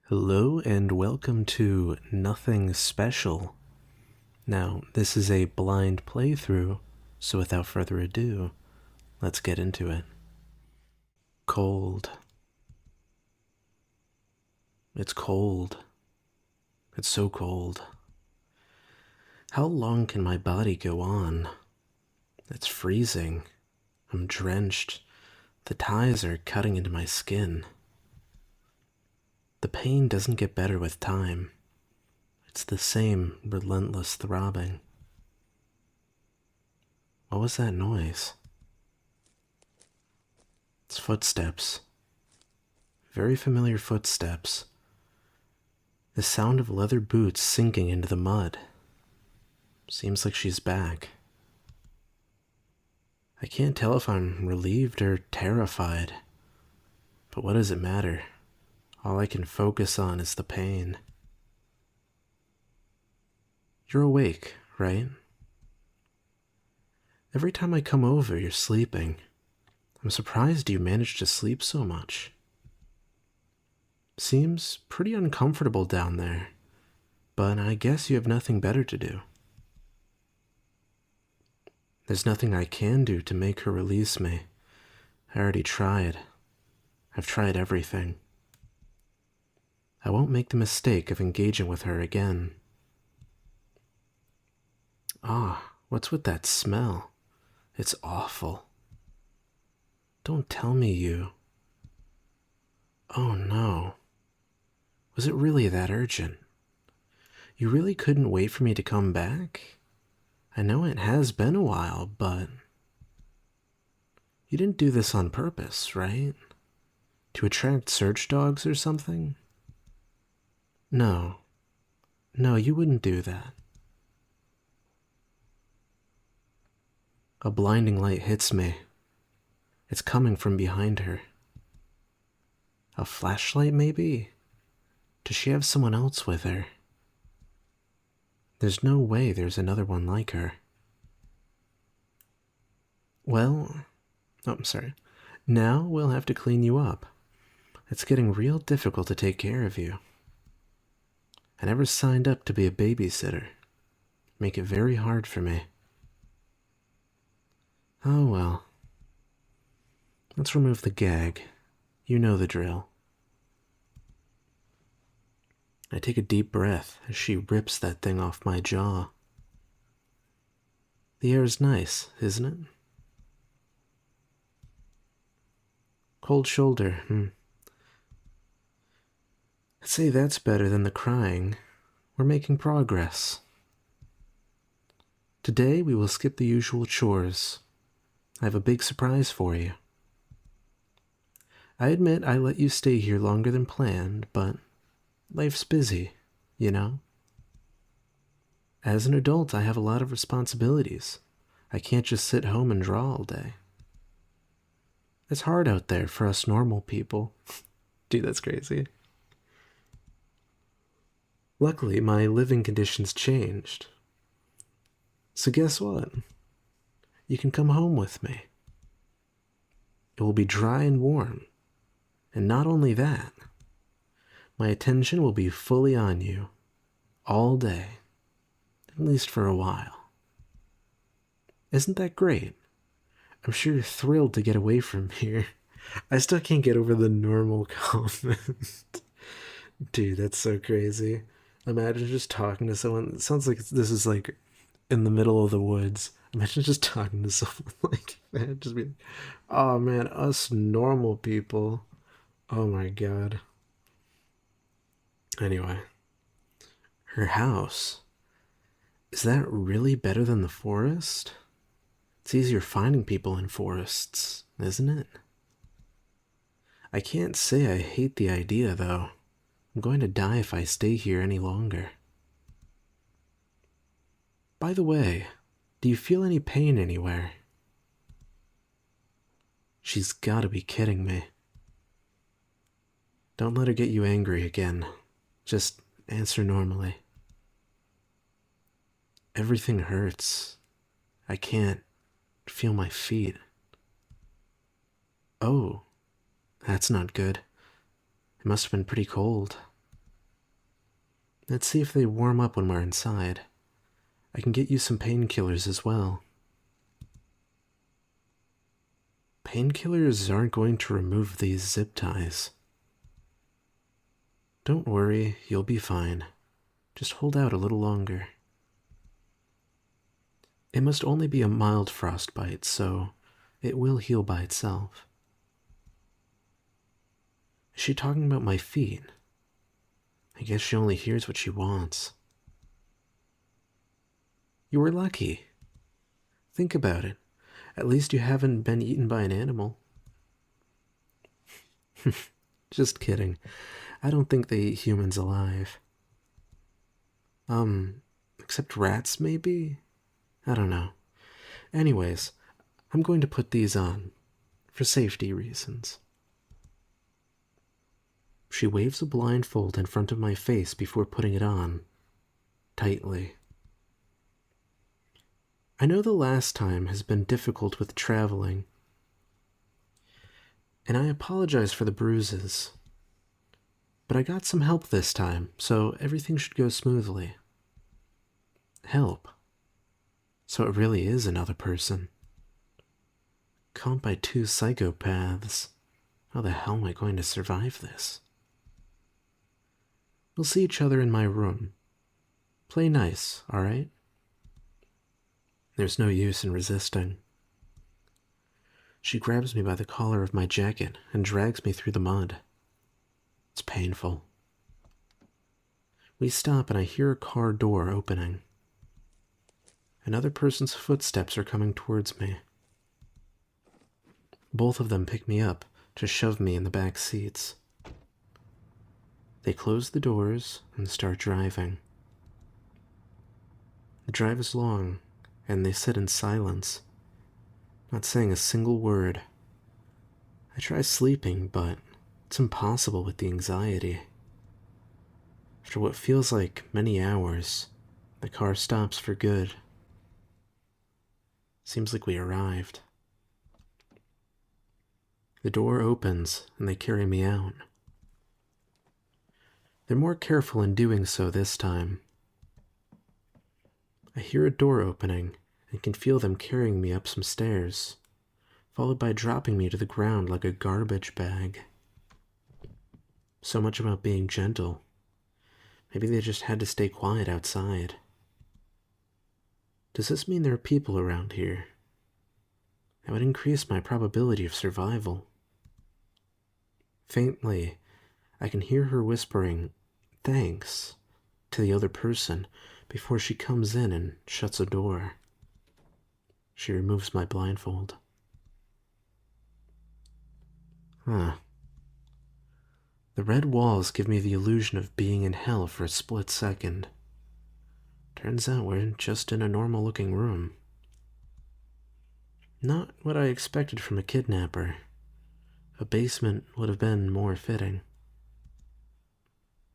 Hello and welcome to Nothing Special. Now, this is a blind playthrough, so without further ado, let's get into it. Cold. It's cold. It's so cold. How long can my body go on? It's freezing. I'm drenched. The ties are cutting into my skin. The pain doesn't get better with time. It's the same relentless throbbing. What was that noise? It's footsteps. Very familiar footsteps. The sound of leather boots sinking into the mud. Seems like she's back. I can't tell if I'm relieved or terrified. But what does it matter? All I can focus on is the pain. You're awake, right? Every time I come over, you're sleeping. I'm surprised you managed to sleep so much. Seems pretty uncomfortable down there, but I guess you have nothing better to do. There's nothing I can do to make her release me. I already tried. I've tried everything. I won't make the mistake of engaging with her again. What's with that smell? It's awful. Don't tell me you... Oh no. Was it really that urgent? You really couldn't wait for me to come back? I know it has been a while, but... You didn't do this on purpose, right? To attract search dogs or something? No. No, you wouldn't do that. A blinding light hits me. It's coming from behind her. A flashlight, maybe? Does she have someone else with her? There's no way there's another one like her. Well... Oh, I'm sorry. Now we'll have to clean you up. It's getting real difficult to take care of you. I never signed up to be a babysitter. Make it very hard for me. Oh well. Let's remove the gag. You know the drill. I take a deep breath as she rips that thing off my jaw. The air is nice, isn't it? Cold shoulder, I'd say that's better than the crying. We're making progress. Today we will skip the usual chores. I have a big surprise for you. I admit I let you stay here longer than planned, but life's busy, you know? As an adult, I have a lot of responsibilities. I can't just sit home and draw all day. It's hard out there for us normal people. Dude, that's crazy. Luckily, my living conditions changed. So guess what? You can come home with me. It will be dry and warm. And not only that, my attention will be fully on you all day, at least for a while. Isn't that great? I'm sure you're thrilled to get away from here. I still can't get over the normal comment. Dude, that's so crazy. Imagine just talking to someone. It sounds like this is like in the middle of the woods. Imagine just talking to someone like that. Just be like, oh man, us normal people. Oh my god. Anyway, her house. Is that really better than the forest? It's easier finding people in forests, isn't it? I can't say I hate the idea, though. I'm going to die if I stay here any longer. By the way, do you feel any pain anywhere? She's gotta be kidding me. Don't let her get you angry again. Just answer normally. Everything hurts. I can't feel my feet. Oh, that's not good. It must have been pretty cold. Let's see if they warm up when we're inside. I can get you some painkillers as well. Painkillers aren't going to remove these zip ties. Don't worry, you'll be fine. Just hold out a little longer. It must only be a mild frostbite, so it will heal by itself. Is she talking about my feet? I guess she only hears what she wants. You were lucky. Think about it. At least you haven't been eaten by an animal. Just kidding. I don't think they eat humans alive. Except rats, maybe? I don't know. Anyways, I'm going to put these on, for safety reasons. She waves a blindfold in front of my face before putting it on, tightly. I know the last time has been difficult with traveling, and I apologize for the bruises. But I got some help this time, so everything should go smoothly. Help? So it really is another person. Caught by two psychopaths. How the hell am I going to survive this? We'll see each other in my room. Play nice, alright? There's no use in resisting. She grabs me by the collar of my jacket and drags me through the mud. It's painful. We stop and I hear a car door opening. Another person's footsteps are coming towards me. Both of them pick me up to shove me in the back seats. They close the doors and start driving. The drive is long, and they sit in silence, not saying a single word. I try sleeping, but it's impossible with the anxiety. After what feels like many hours, the car stops for good. Seems like we arrived. The door opens, and they carry me out. They're more careful in doing so this time. I hear a door opening and can feel them carrying me up some stairs, followed by dropping me to the ground like a garbage bag. So much about being gentle. Maybe they just had to stay quiet outside. Does this mean there are people around here? That would increase my probability of survival. Faintly, I can hear her whispering, "Thanks," to the other person before she comes in and shuts a door. She removes my blindfold. The red walls give me the illusion of being in hell for a split second. Turns out we're just in a normal-looking room. Not what I expected from a kidnapper. A basement would have been more fitting.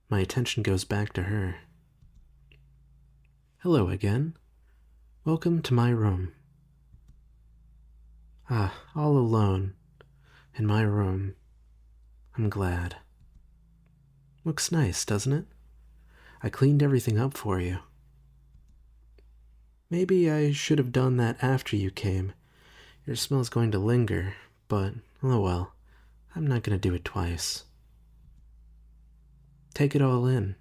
My attention goes back to her. Hello again. Welcome to my room. All alone. In my room. I'm glad. Looks nice, doesn't it? I cleaned everything up for you. Maybe I should have done that after you came. Your smell's going to linger, but oh well. I'm not going to do it twice. Take it all in.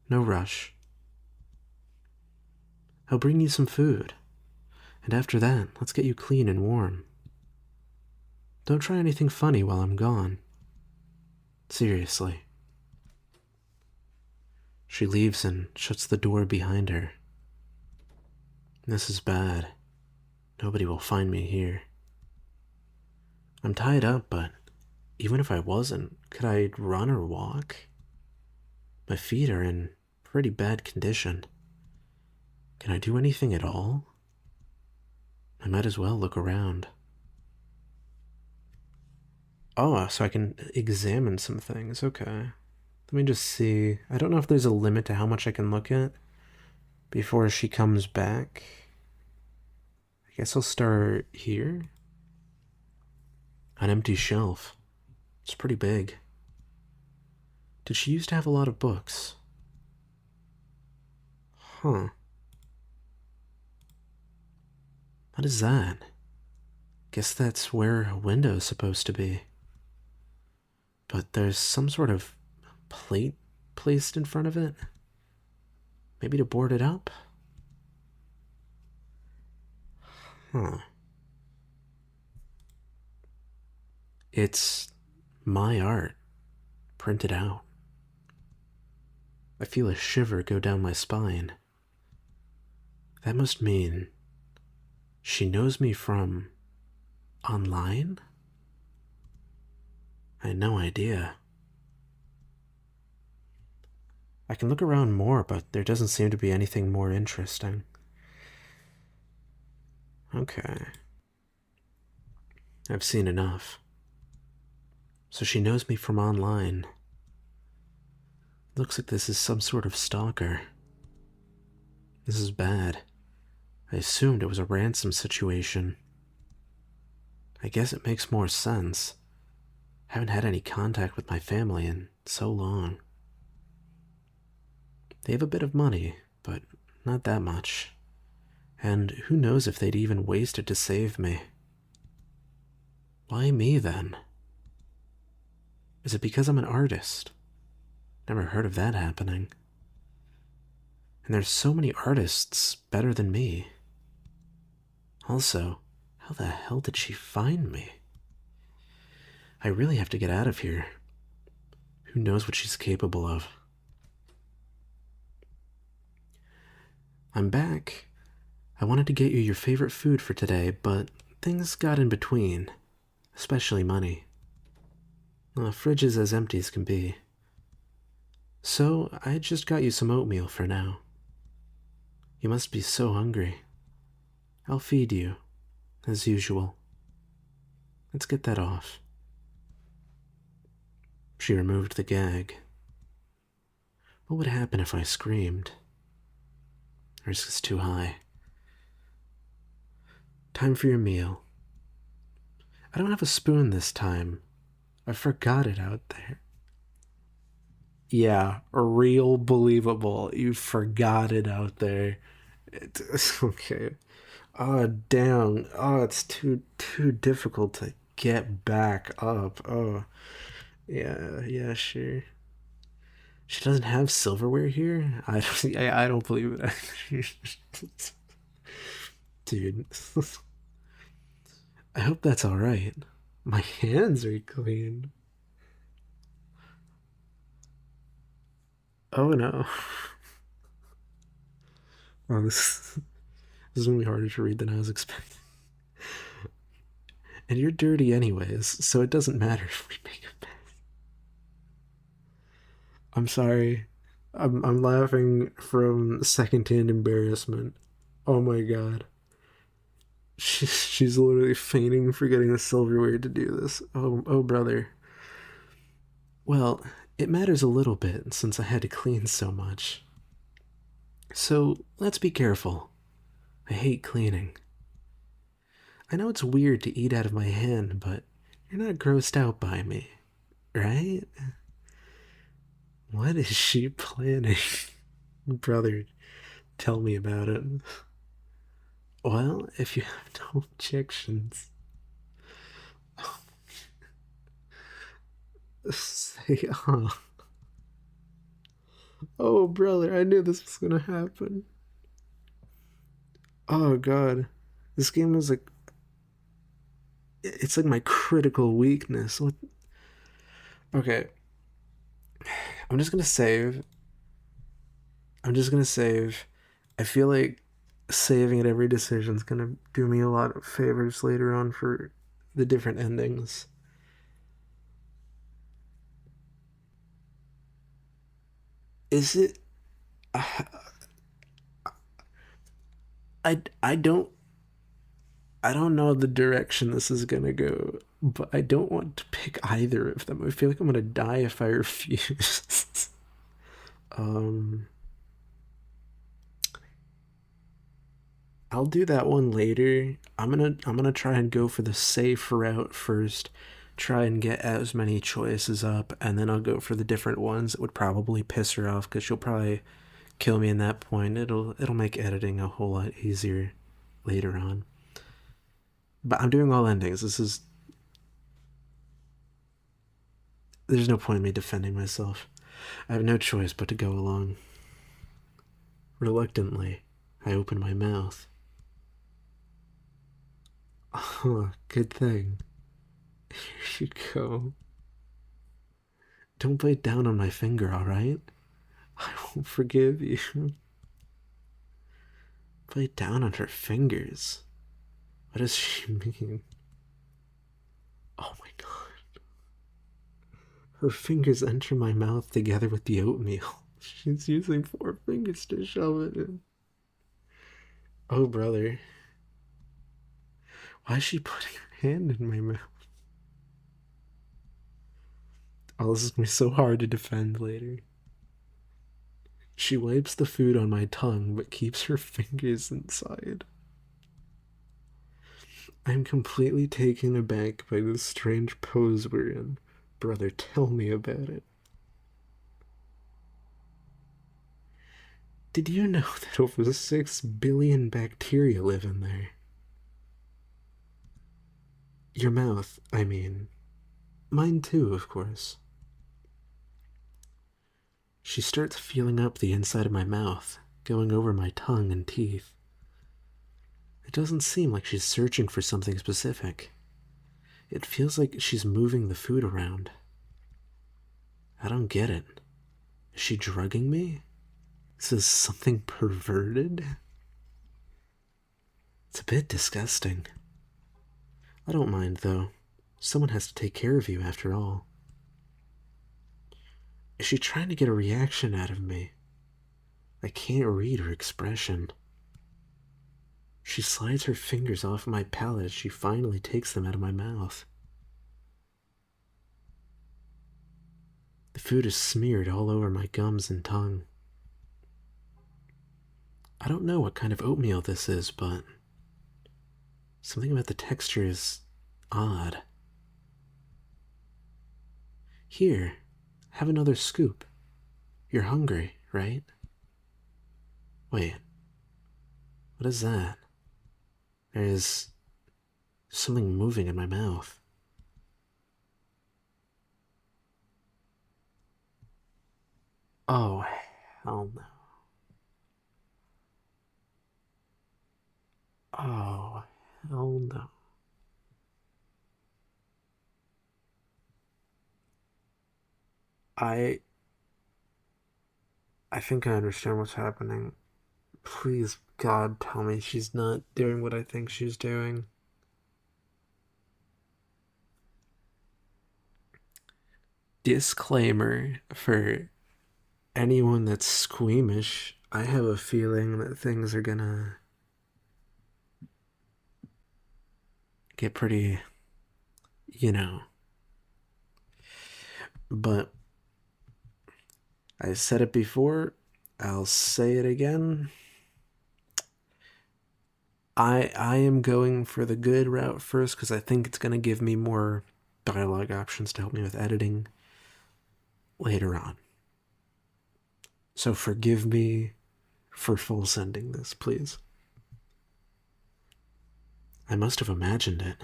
No rush. I'll bring you some food. And after that, let's get you clean and warm. Don't try anything funny while I'm gone. Seriously. She leaves and shuts the door behind her. This is bad. Nobody will find me here. I'm tied up, but even if I wasn't, could I run or walk? My feet are in pretty bad condition. Can I do anything at all? I might as well look around. Oh, so I can examine some things. Okay. Let me just see. I don't know if there's a limit to how much I can look at before she comes back. I guess I'll start here. An empty shelf. It's pretty big. Did she used to have a lot of books? Huh. What is that? Guess that's where a window's supposed to be. But there's some sort of plate placed in front of it? Maybe to board it up? Huh. It's my art, printed out. I feel a shiver go down my spine. That must mean she knows me from online? I had no idea. I can look around more, but there doesn't seem to be anything more interesting. Okay. I've seen enough. So she knows me from online. Looks like this is some sort of stalker. This is bad. I assumed it was a ransom situation. I guess it makes more sense. Haven't had any contact with my family in so long. They have a bit of money, but not that much. And who knows if they'd even waste it to save me. Why me then? Is it because I'm an artist? Never heard of that happening. And there's so many artists better than me. Also, how the hell did she find me? I really have to get out of here. Who knows what she's capable of? I'm back. I wanted to get you your favorite food for today, but things got in between, especially money. The fridge is as empty as can be. So I just got you some oatmeal for now. You must be so hungry. I'll feed you, as usual. Let's get that off. She removed the gag. What would happen if I screamed? Risk is too high. Time for your meal. I don't have a spoon this time. I forgot it out there. Yeah, real believable. You forgot it out there. It's okay. Oh damn. Oh, it's too difficult to get back up. Oh. Yeah, sure. She doesn't have silverware here? I don't believe it. Dude. I hope that's alright. My hands are clean. Oh no. Oh, this is gonna be harder to read than I was expecting. And you're dirty anyways, so it doesn't matter if we make a mess. I'm sorry. I'm laughing from secondhand embarrassment. Oh my god. She's literally feigning forgetting the silverware to do this. Oh, brother. Well, it matters a little bit since I had to clean so much. So let's be careful. I hate cleaning. I know it's weird to eat out of my hand, but you're not grossed out by me, right? What is she planning? Brother, tell me about it. Well, if you have no objections, say Oh, brother, I knew this was gonna happen. Oh, God. This game is like. It's like my critical weakness. What? Okay. I'm just gonna save. I'm just gonna save. I feel like saving at every decision is gonna do me a lot of favors later on for the different endings. Is it? Uh, I don't know the direction this is gonna go, but I don't want to pick either of them. I feel like I'm gonna die if I refuse. um, I'll do that one later. I'm gonna try and go for the safe route first. Try and get as many choices up, and then I'll go for the different ones that would probably piss her off because she'll probably kill me in that point. It'll make editing a whole lot easier later on. But I'm doing all endings. There's no point in me defending myself. I have no choice but to go along. Reluctantly, I open my mouth. Oh, good thing. Here you go. Don't bite down on my finger, alright? I won't forgive you. Bite down on her fingers. What does she mean? Oh my god. Her fingers enter my mouth together with the oatmeal. She's using 4 fingers to shove it in. Oh, brother. Why is she putting her hand in my mouth? Oh, this is gonna be so hard to defend later. She wipes the food on my tongue but keeps her fingers inside. I'm completely taken aback by this strange pose we're in. Brother, tell me about it. Did you know that over 6 billion bacteria live in there? Your mouth, I mean. Mine too, of course. She starts feeling up the inside of my mouth, going over my tongue and teeth. It doesn't seem like she's searching for something specific. It feels like she's moving the food around. I don't get it. Is she drugging me? Is this something perverted? It's a bit disgusting. I don't mind, though. Someone has to take care of you, after all. Is she trying to get a reaction out of me? I can't read her expression. She slides her fingers off my palate as she finally takes them out of my mouth. The food is smeared all over my gums and tongue. I don't know what kind of oatmeal this is, but something about the texture is odd. Here, have another scoop. You're hungry, right? Wait, what is that? There's something moving in my mouth. Oh, hell no. Oh, hell no. I I think I understand what's happening. Please, God, tell me she's not doing what I think she's doing. Disclaimer for anyone that's squeamish, I have a feeling that things are gonna get pretty, you know. But I said it before, I'll say it again. I am going for the good route first because I think it's going to give me more dialogue options to help me with editing later on. So forgive me for full sending this, please. I must have imagined it.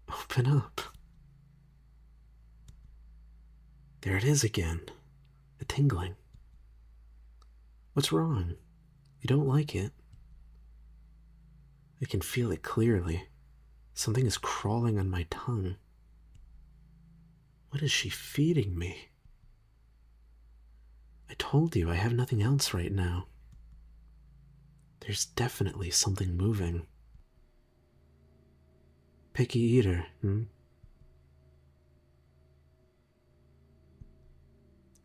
Open up. There it is again. The tingling. What's wrong? You don't like it? I can feel it clearly. Something is crawling on my tongue. What is she feeding me? I told you I have nothing else right now. There's definitely something moving. Picky eater, hmm?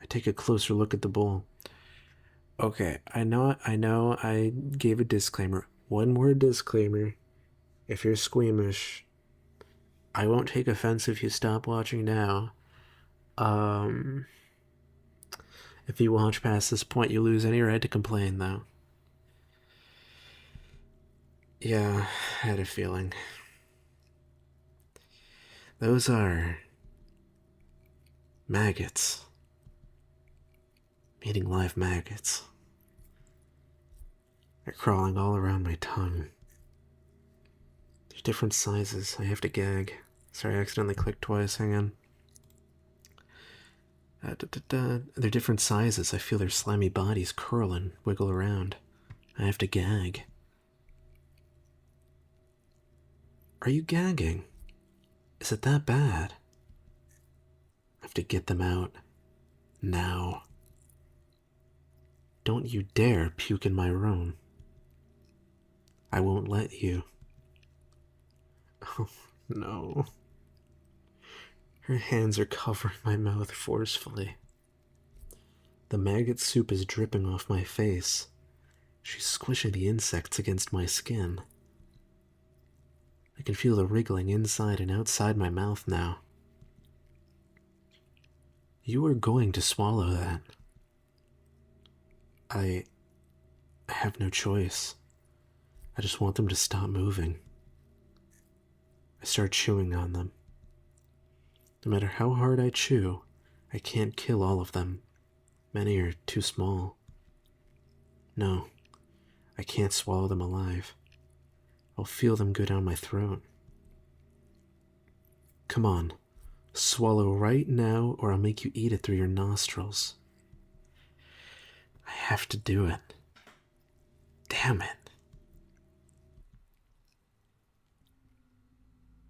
I take a closer look at the bowl. Okay, I know I gave a disclaimer. One word disclaimer. If you're squeamish, I won't take offense if you stop watching now. If you watch past this point, you lose any right to complain, though. Yeah, I had a feeling. Those are maggots. eating live maggots. They're crawling all around my tongue. They're different sizes. I have to gag. Sorry, I accidentally clicked twice. Hang on. They're different sizes. I feel their slimy bodies curl and wiggle around. I have to gag. Are you gagging? Is it that bad? I have to get them out. Now. Don't you dare puke in my room. I won't let you. Oh, no. Her hands are covering my mouth forcefully. The maggot soup is dripping off my face. She's squishing the insects against my skin. I can feel the wriggling inside and outside my mouth now. You are going to swallow that. I have no choice. I just want them to stop moving. I start chewing on them. No matter how hard I chew, I can't kill all of them. Many are too small. No, I can't swallow them alive. I'll feel them go down my throat. Come on, swallow right now or I'll make you eat it through your nostrils. I have to do it. Damn it.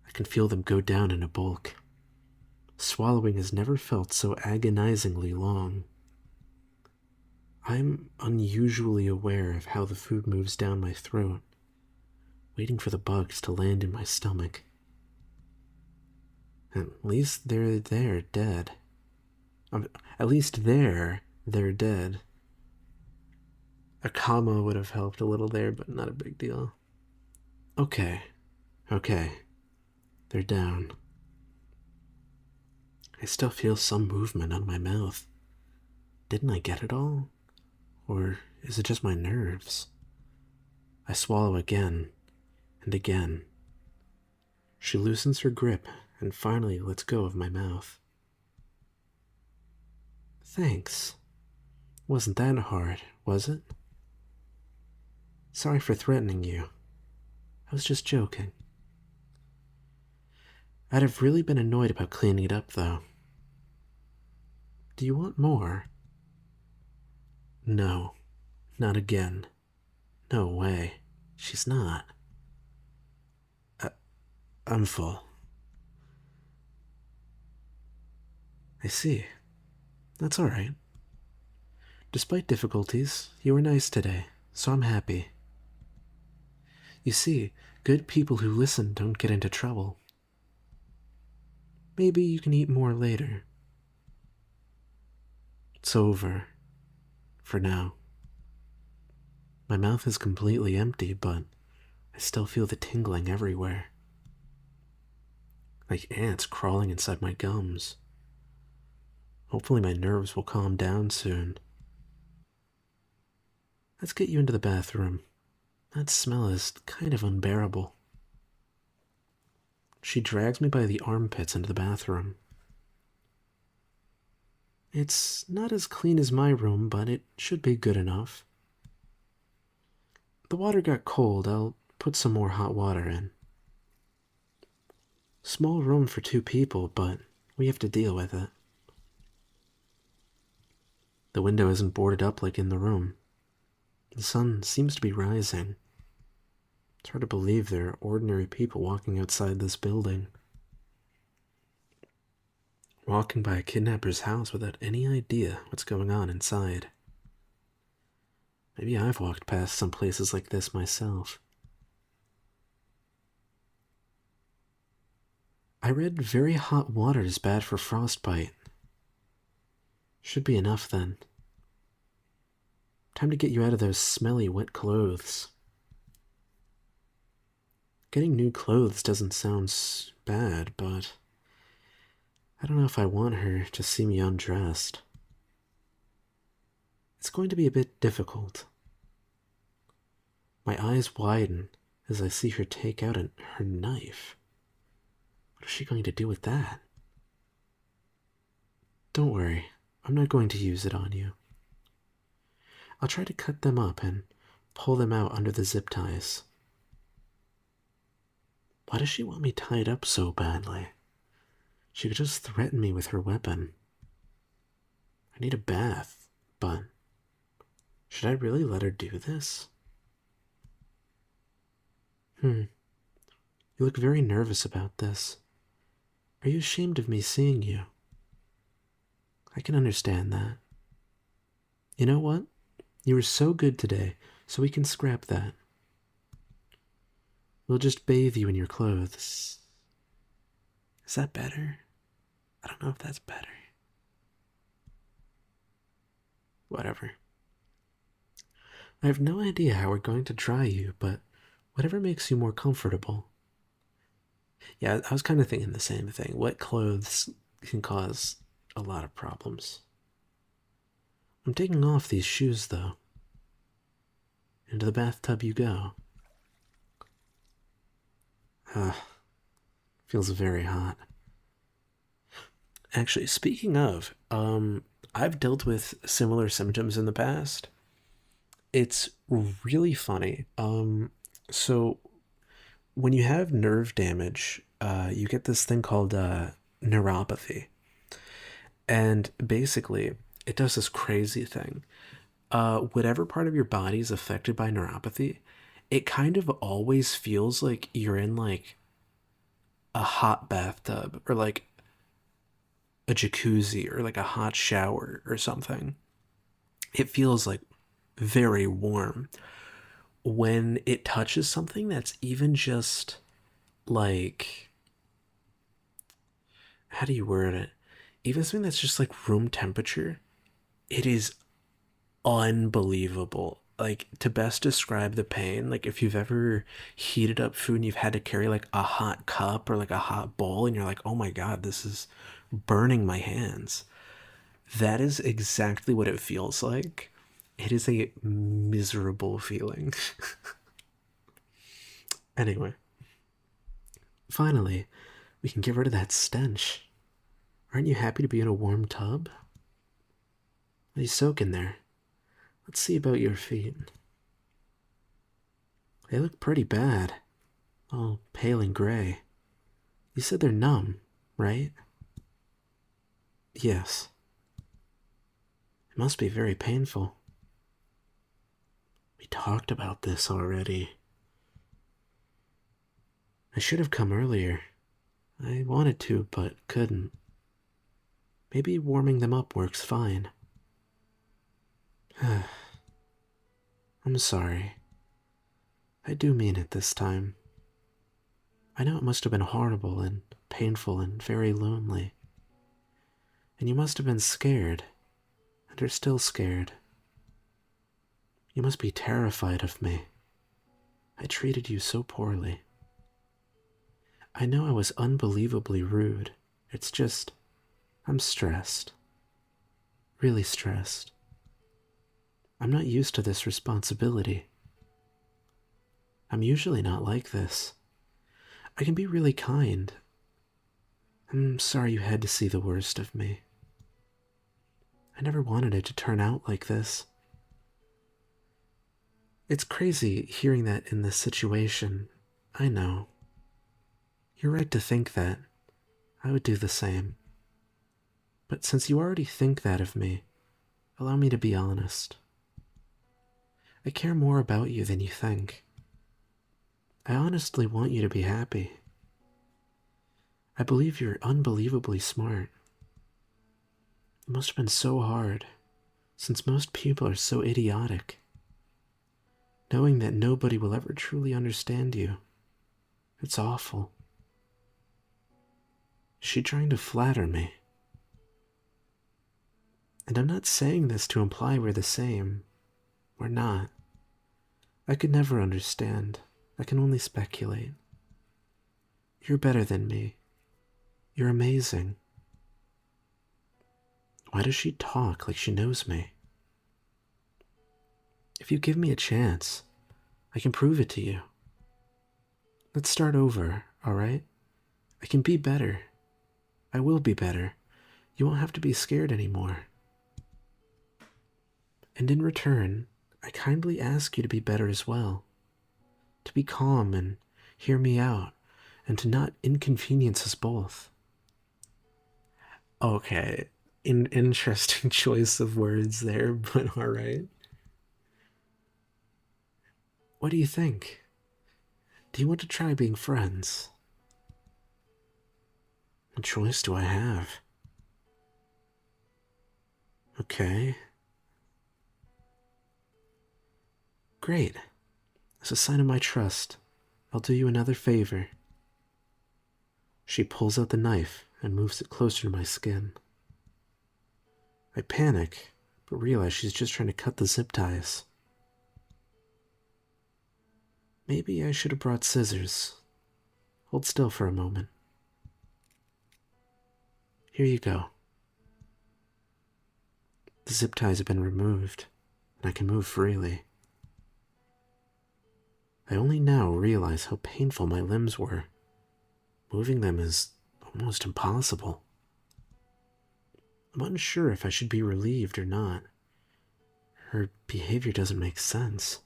I can feel them go down in a bulk. Swallowing has never felt so agonizingly long. I'm unusually aware of how the food moves down my throat, waiting for the bugs to land in my stomach. At least they're dead. At least they're dead. A comma would have helped a little there, but not a big deal. Okay. They're down. I still feel some movement on my mouth. Didn't I get it all? Or is it just my nerves? I swallow again and again. She loosens her grip and finally lets go of my mouth. Thanks. Wasn't that hard, was it? Sorry for threatening you. I was just joking. I'd have really been annoyed about cleaning it up, though. Do you want more? No, not again. No way. She's not. I'm full. I see. That's all right. Despite difficulties, you were nice today, so I'm happy. You see, good people who listen don't get into trouble. Maybe you can eat more later. It's over. For now. My mouth is completely empty, but I still feel the tingling everywhere. Like ants crawling inside my gums. Hopefully my nerves will calm down soon. Let's get you into the bathroom. That smell is kind of unbearable. She drags me by the armpits into the bathroom. It's not as clean as my room, but it should be good enough. The water got cold. I'll put some more hot water in. Small room for 2 people, but we have to deal with it. The window isn't boarded up like in the room. The sun seems to be rising. It's hard to believe there are ordinary people walking outside this building. Walking by a kidnapper's house without any idea what's going on inside. Maybe I've walked past some places like this myself. I read very hot water is bad for frostbite. Should be enough then. Time to get you out of those smelly, wet clothes. Getting new clothes doesn't sound bad, but I don't know if I want her to see me undressed. It's going to be a bit difficult. My eyes widen as I see her take out her knife. What is she going to do with that? Don't worry, I'm not going to use it on you. I'll try to cut them up and pull them out under the zip ties. Why does she want me tied up so badly? She could just threaten me with her weapon. I need a bath, but should I really let her do this? You look very nervous about this. Are you ashamed of me seeing you? I can understand that. You know what? You were so good today, so we can scrap that. We'll just bathe you in your clothes. Is that better? I don't know if that's better. Whatever. I have no idea how we're going to dry you, but whatever makes you more comfortable. Yeah, I was kind of thinking the same thing. Wet clothes can cause a lot of problems. I'm taking off these shoes, though. Into the bathtub you go. Feels very hot. Actually, speaking of, I've dealt with similar symptoms in the past. It's really funny. So when you have nerve damage, you get this thing called neuropathy. And basically, it does this crazy thing. Whatever part of your body is affected by neuropathy, it kind of always feels like you're in like a hot bathtub or like a jacuzzi or like a hot shower or something. It feels like very warm when it touches something that's even just like, how do you word it? Even something that's just like room temperature, it is unbelievable. Like, to best describe the pain, like if you've ever heated up food and you've had to carry like a hot cup or like a hot bowl and you're like, oh my god, this is burning my hands. That is exactly what it feels like. It is a miserable feeling. Anyway, finally, we can get rid of that stench. Aren't you happy to be in a warm tub? What are you soaking there? Let's see about your feet. They look pretty bad. All pale and gray. You said they're numb, right? Yes. It must be very painful. We talked about this already. I should have come earlier. I wanted to, but couldn't. Maybe warming them up works fine. I'm sorry. I do mean it this time. I know it must have been horrible and painful and very lonely. And you must have been scared, and are still scared. You must be terrified of me. I treated you so poorly. I know I was unbelievably rude. It's just, I'm stressed. Really stressed. I'm not used to this responsibility. I'm usually not like this. I can be really kind. I'm sorry you had to see the worst of me. I never wanted it to turn out like this. It's crazy hearing that in this situation. I know. You're right to think that. I would do the same. But since you already think that of me, allow me to be honest. I care more about you than you think. I honestly want you to be happy. I believe you're unbelievably smart. It must have been so hard, since most people are so idiotic. Knowing that nobody will ever truly understand you. It's awful. Is she trying to flatter me? And I'm not saying this to imply we're the same. We're not. I could never understand. I can only speculate. You're better than me. You're amazing. Why does she talk like she knows me? If you give me a chance, I can prove it to you. Let's start over, alright? I can be better. I will be better. You won't have to be scared anymore. And in return, I kindly ask you to be better as well. To be calm and hear me out, and to not inconvenience us both. Okay, interesting choice of words there, but alright. What do you think? Do you want to try being friends? What choice do I have? Okay. Great. As a sign of my trust, I'll do you another favor. She pulls out the knife and moves it closer to my skin. I panic, but realize she's just trying to cut the zip ties. Maybe I should have brought scissors. Hold still for a moment. Here you go. The zip ties have been removed, and I can move freely. I only now realize how painful my limbs were. Moving them is almost impossible. I'm unsure if I should be relieved or not. Her behavior doesn't make sense.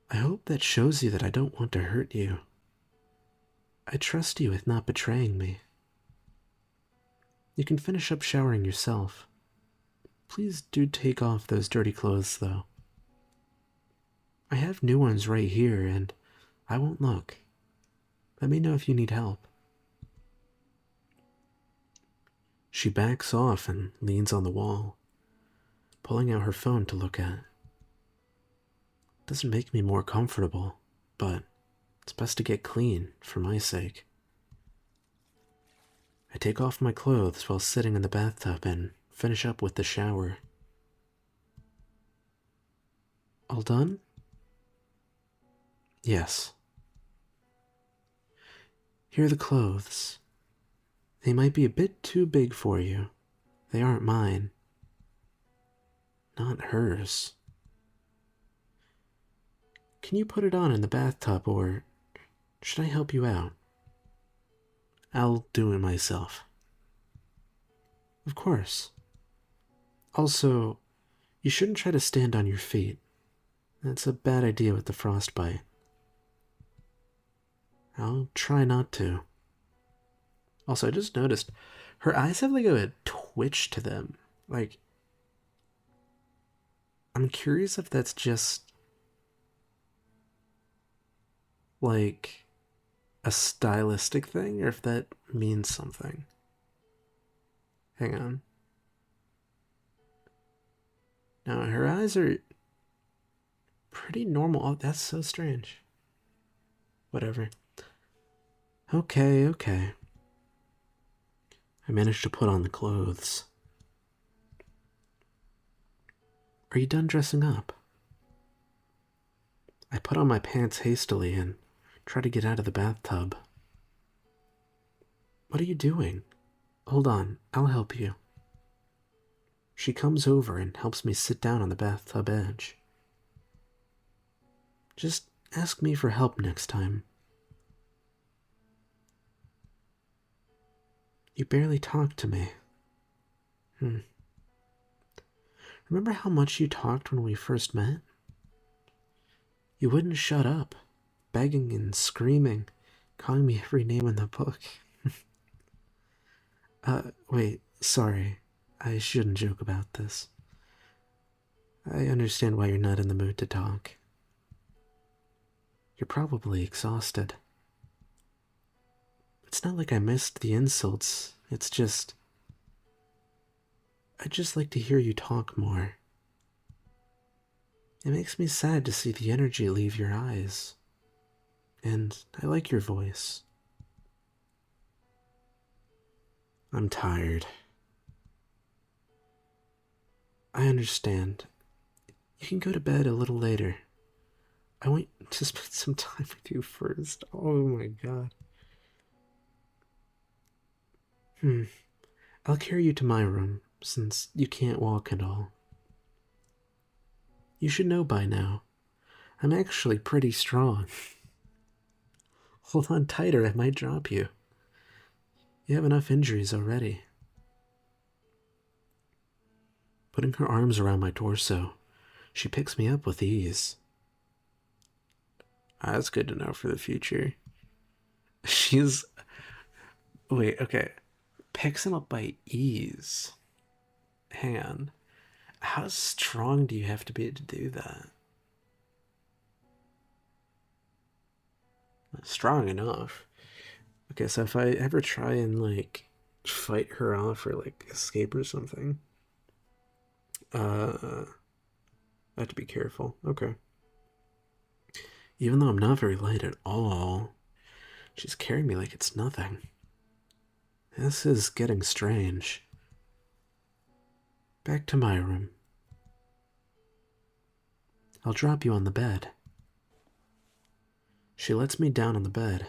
I hope that shows you that I don't want to hurt you. I trust you with not betraying me. You can finish up showering yourself. Please do take off those dirty clothes, though. I have new ones right here, and I won't look. Let me know if you need help. She backs off and leans on the wall, pulling out her phone to look at. Doesn't make me more comfortable, but it's best to get clean for my sake. I take off my clothes while sitting in the bathtub and finish up with the shower. All done? Yes. Here are the clothes. They might be a bit too big for you. They aren't mine. Not hers. Can you put it on in the bathtub, or should I help you out? I'll do it myself. Of course. Also, you shouldn't try to stand on your feet. That's a bad idea with the frostbite. I'll try not to. Also, I just noticed her eyes have like a twitch to them. Like, I'm curious if that's just like a stylistic thing or if that means something. Hang on. Now, her eyes are pretty normal. Oh, that's so strange. Whatever. Okay. I managed to put on the clothes. Are you done dressing up? I put on my pants hastily and try to get out of the bathtub. What are you doing? Hold on, I'll help you. She comes over and helps me sit down on the bathtub edge. Just ask me for help next time. You barely talk to me. Remember how much you talked when we first met? You wouldn't shut up, begging and screaming, calling me every name in the book. Wait, sorry. I shouldn't joke about this. I understand why you're not in the mood to talk. You're probably exhausted. It's not like I missed the insults, it's just... I'd just like to hear you talk more. It makes me sad to see the energy leave your eyes. And I like your voice. I'm tired. I understand. You can go to bed a little later. I want to spend some time with you first. Oh my god. I'll carry you to my room, since you can't walk at all. You should know by now. I'm actually pretty strong. Hold on tighter, I might drop you. You have enough injuries already. putting her arms around my torso. She picks me up with ease. That's good to know for the future. She's... Wait, okay. Picks him up by ease. Hang on. How strong do you have to be to do that? Strong enough. Okay, so if I ever try and, like, fight her off or, like, escape or something, I have to be careful. Okay. Even though I'm not very light at all, she's carrying me like it's nothing. This is getting strange. Back to my room. I'll drop you on the bed. She lets me down on the bed,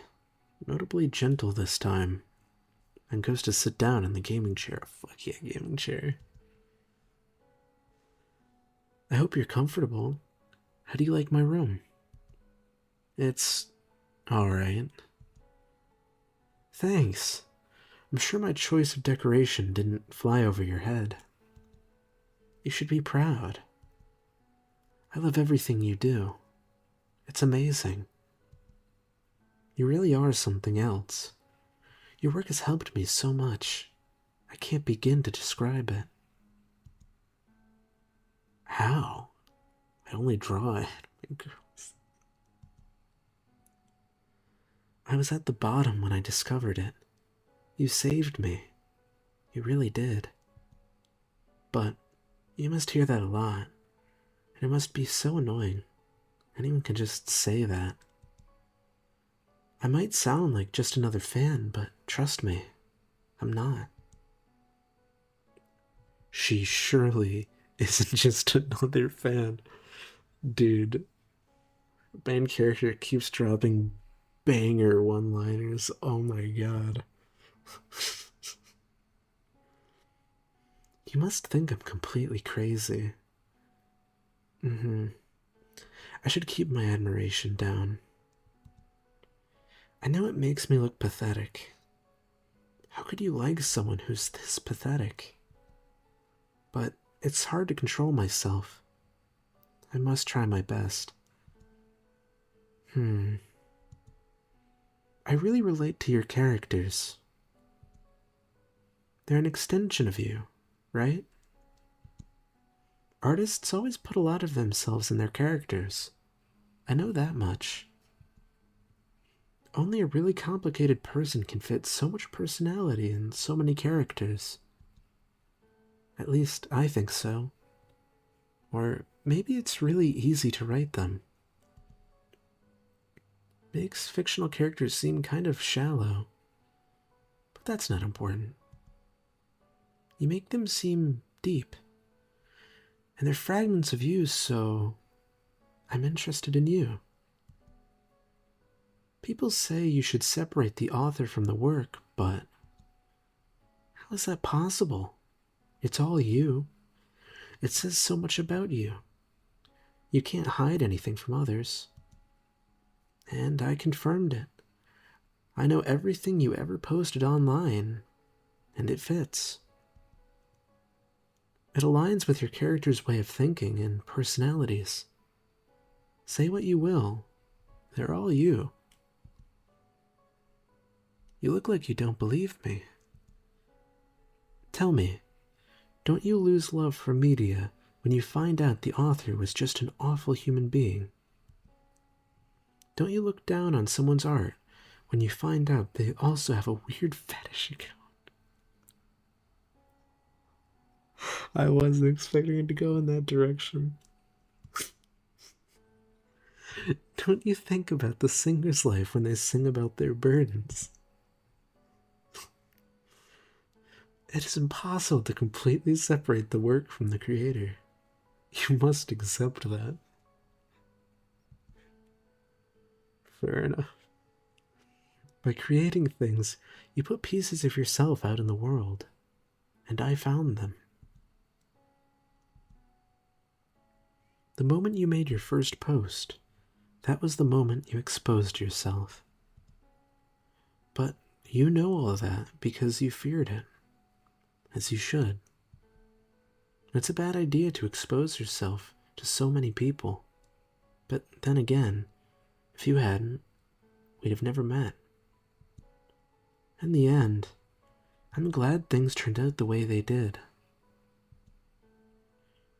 notably gentle this time, and goes to sit down in the gaming chair. Fuck yeah, gaming chair. I hope you're comfortable. How do you like my room? It's alright. Thanks. I'm sure my choice of decoration didn't fly over your head. You should be proud. I love everything you do. It's amazing. You really are something else. Your work has helped me so much. I can't begin to describe it. How? I only draw it. I was at the bottom when I discovered it. You saved me. You really did. But you must hear that a lot. And it must be so annoying. Anyone can just say that. I might sound like just another fan, but trust me, I'm not. She surely isn't just another fan. Dude, main character keeps dropping banger one-liners. Oh my god. You must think I'm completely crazy. I should keep my admiration down. I know it makes me look pathetic. How could you like someone who's this pathetic? But it's hard to control myself. I must try my best. I really relate to your characters. They're an extension of you, right? Artists always put a lot of themselves in their characters. I know that much. Only a really complicated person can fit so much personality in so many characters. At least, I think so. Or maybe it's really easy to write them. Makes fictional characters seem kind of shallow. But that's not important. You make them seem deep. And they're fragments of you, so I'm interested in you. People say you should separate the author from the work, but how is that possible? It's all you. It says so much about you. You can't hide anything from others. And I confirmed it. I know everything you ever posted online, and it fits. It aligns with your character's way of thinking and personalities. Say what you will, they're all you. You look like you don't believe me. Tell me, don't you lose love for media when you find out the author was just an awful human being? Don't you look down on someone's art when you find out they also have a weird fetish account? I wasn't expecting it to go in that direction. Don't you think about the singer's life when they sing about their burdens? It is impossible to completely separate the work from the creator. You must accept that. Fair enough. By creating things, you put pieces of yourself out in the world, and I found them. The moment you made your first post, that was the moment you exposed yourself. But you know all of that because you feared it, as you should. It's a bad idea to expose yourself to so many people. But then again, if you hadn't, we'd have never met. In the end, I'm glad things turned out the way they did.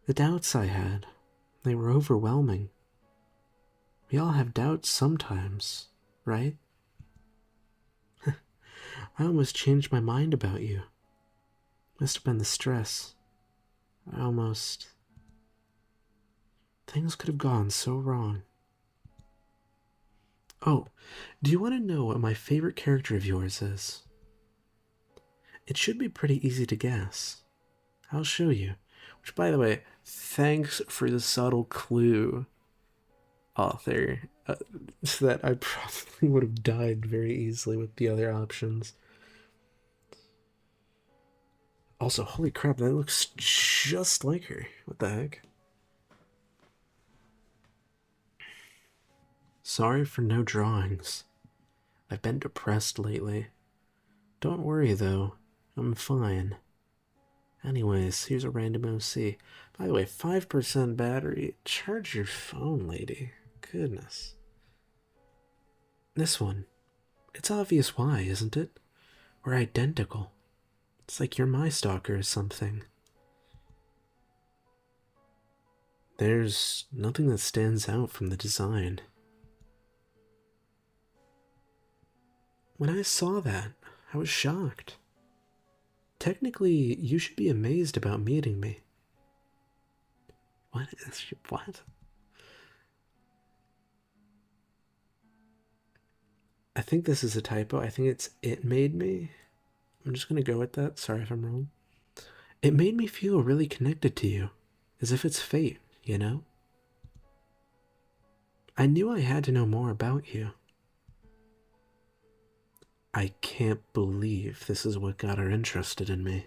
The doubts I had, they were overwhelming. We all have doubts sometimes, right? I almost changed my mind about you. Must have been the stress. I almost... Things could have gone so wrong. Oh, do you want to know what my favorite character of yours is? It should be pretty easy to guess. I'll show you. Which, by the way, thanks for the subtle clue, author. So that I probably would have died very easily with the other options. Also, holy crap, that looks just like her. What the heck? Sorry for no drawings. I've been depressed lately. Don't worry though, I'm fine. Anyways, here's a random OC. By the way, 5% battery. Charge your phone, lady. Goodness. This one. It's obvious why, isn't it? We're identical. It's like you're my stalker or something. There's nothing that stands out from the design. When I saw that, I was shocked. Technically, you should be amazed about meeting me. What? I think this is a typo. I think it's "it made me." I'm just gonna go with that. Sorry if I'm wrong. It made me feel really connected to you, as if it's fate, you know? I knew I had to know more about you. I can't believe this is what got her interested in me.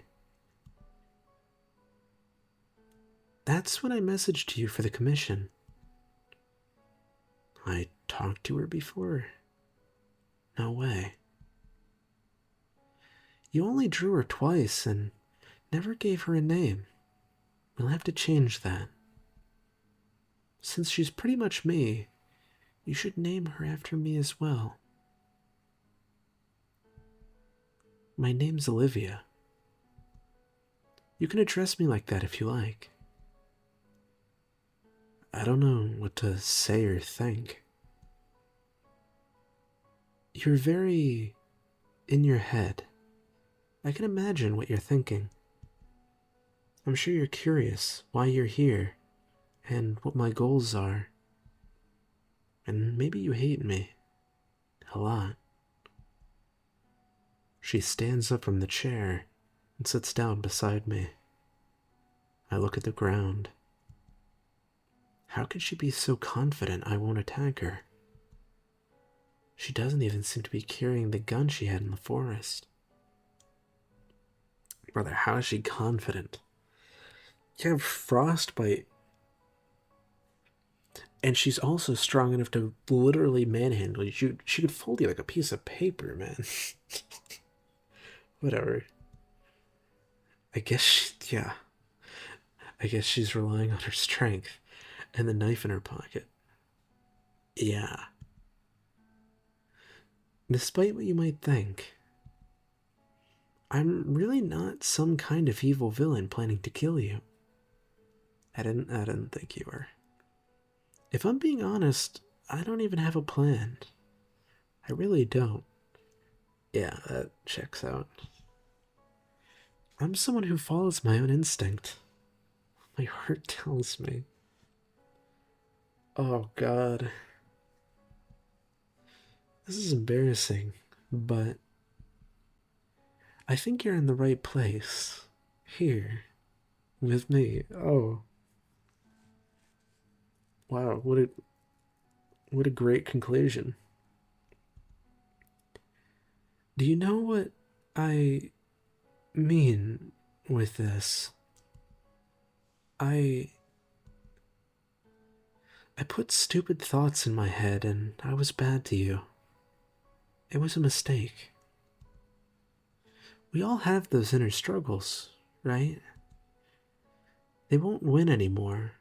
That's when I messaged you for the commission. I talked to her before? No way. You only drew her twice and never gave her a name. We'll have to change that. Since she's pretty much me, you should name her after me as well. My name's Olivia. You can address me like that if you like. I don't know what to say or think. You're very in your head. I can imagine what you're thinking. I'm sure you're curious why you're here and what my goals are. And maybe you hate me. A lot. She stands up from the chair and sits down beside me. I look at the ground. How could she be so confident I won't attack her? She doesn't even seem to be carrying the gun she had in the forest. Brother, how is she confident? You have frostbite. And she's also strong enough to literally manhandle you. She could fold you like a piece of paper, man. Whatever. Yeah. I guess she's relying on her strength and the knife in her pocket. Yeah. Despite what you might think, I'm really not some kind of evil villain planning to kill you. I didn't think you were. If I'm being honest, I don't even have a plan. I really don't. Yeah, that checks out. I'm someone who follows my own instinct. My heart tells me. Oh god. This is embarrassing, but I think you're in the right place. Here. With me. Oh. Wow, what a great conclusion. Do you know what I mean with this? I put stupid thoughts in my head and I was bad to you. It was a mistake. We all have those inner struggles, right? They won't win anymore.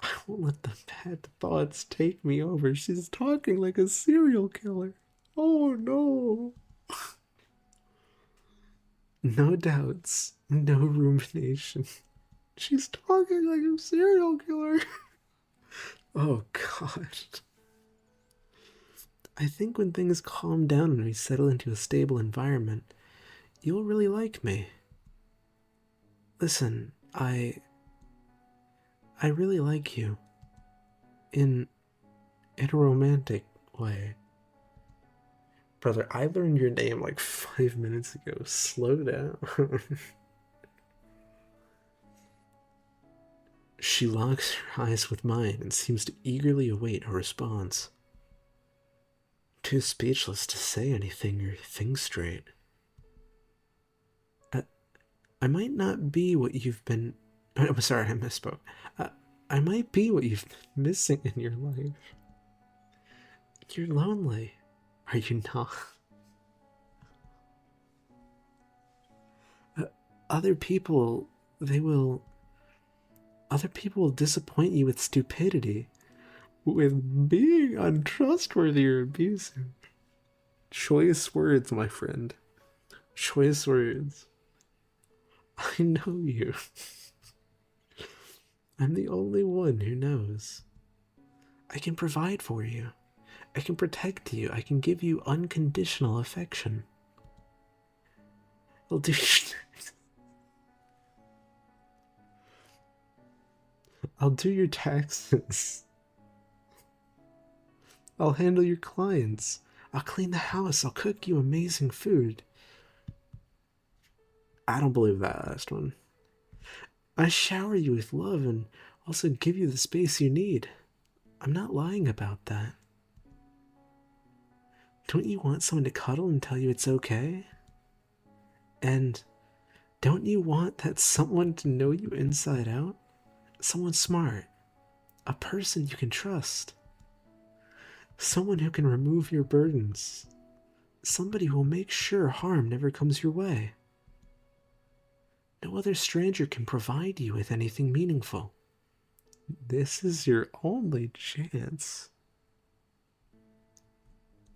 I won't let the bad thoughts take me over. She's talking like a serial killer. Oh no. No doubts, no rumination. She's talking like a serial killer. Oh god. I think when things calm down and we settle into a stable environment, you'll really like me. Listen, I really like you. In a romantic way. Brother, I learned your name like 5 minutes ago. Slow down. She locks her eyes with mine and seems to eagerly await a response. Too speechless to say anything or think straight. I, I might not be what you've been. I'm sorry, I misspoke. I might be what you've been missing in your life. You're lonely. Are you not? Uh, other people, they will. Other people will disappoint you with stupidity, with being untrustworthy or abusive. Choice words, my friend. Choice words. I know you. I'm the only one who knows. I can provide for you. I can protect you. I can give you unconditional affection. I'll do. I'll do your taxes. I'll handle your clients. I'll clean the house. I'll cook you amazing food. I don't believe that last one. I shower you with love and also give you the space you need. I'm not lying about that. Don't you want someone to cuddle and tell you it's okay? And don't you want that someone to know you inside out? Someone smart. A person you can trust. Someone who can remove your burdens. Somebody who will make sure harm never comes your way. No other stranger can provide you with anything meaningful. This is your only chance.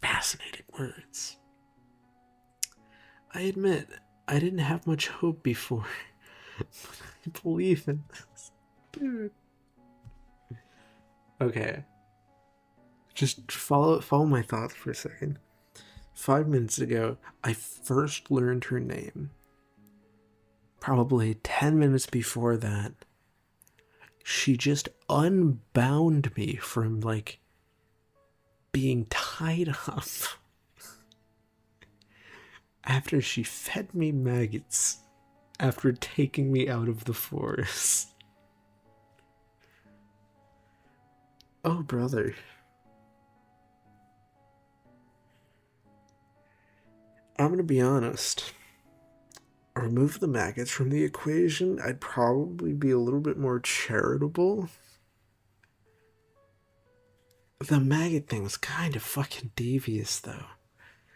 Fascinating words. I admit, I didn't have much hope before, but I believe in this. Dude. Okay. Just follow my thoughts for a second. 5 minutes ago, I first learned her name. Probably 10 minutes before that, she just unbound me from like being tied up after she fed me maggots after taking me out of the forest. Oh, brother. I'm gonna be honest. Remove the maggots from the equation, I'd probably be a little bit more charitable. The maggot thing was kind of fucking devious, though.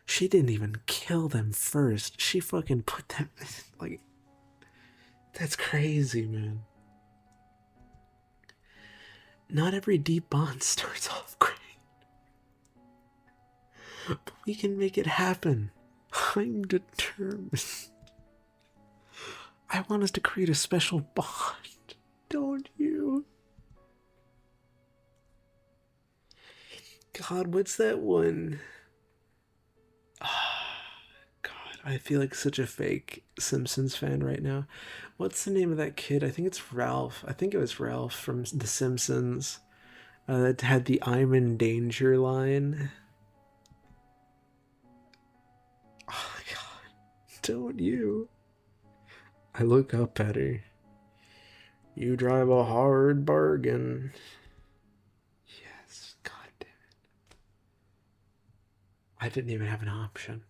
She didn't even kill them first. She fucking put them. Like. That's crazy, man. Not every deep bond starts off great. But we can make it happen. I'm determined. I want us to create a special bond. Don't you? God, what's that one? God, I feel like such a fake Simpsons fan right now. What's the name of that kid? I think it's Ralph. I think it was Ralph from The Simpsons that had the "I'm in danger" line. Oh my god, don't you? I look up at her. You drive a hard bargain. Yes, god damn it. I didn't even have an option.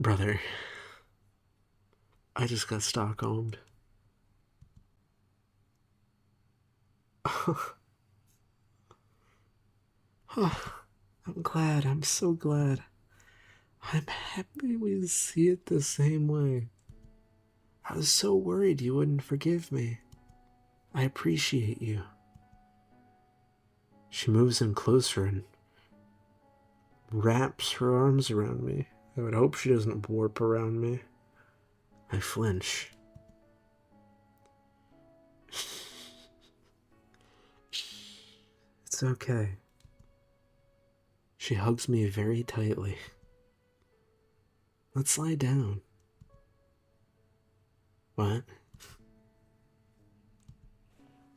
Brother, I just got Stockholmed. I'm glad. I'm so glad. I'm happy we see it the same way. I was so worried you wouldn't forgive me. I appreciate you. She moves in closer and wraps her arms around me. I would hope she doesn't warp around me. I flinch. It's okay. She hugs me very tightly. Let's lie down. What?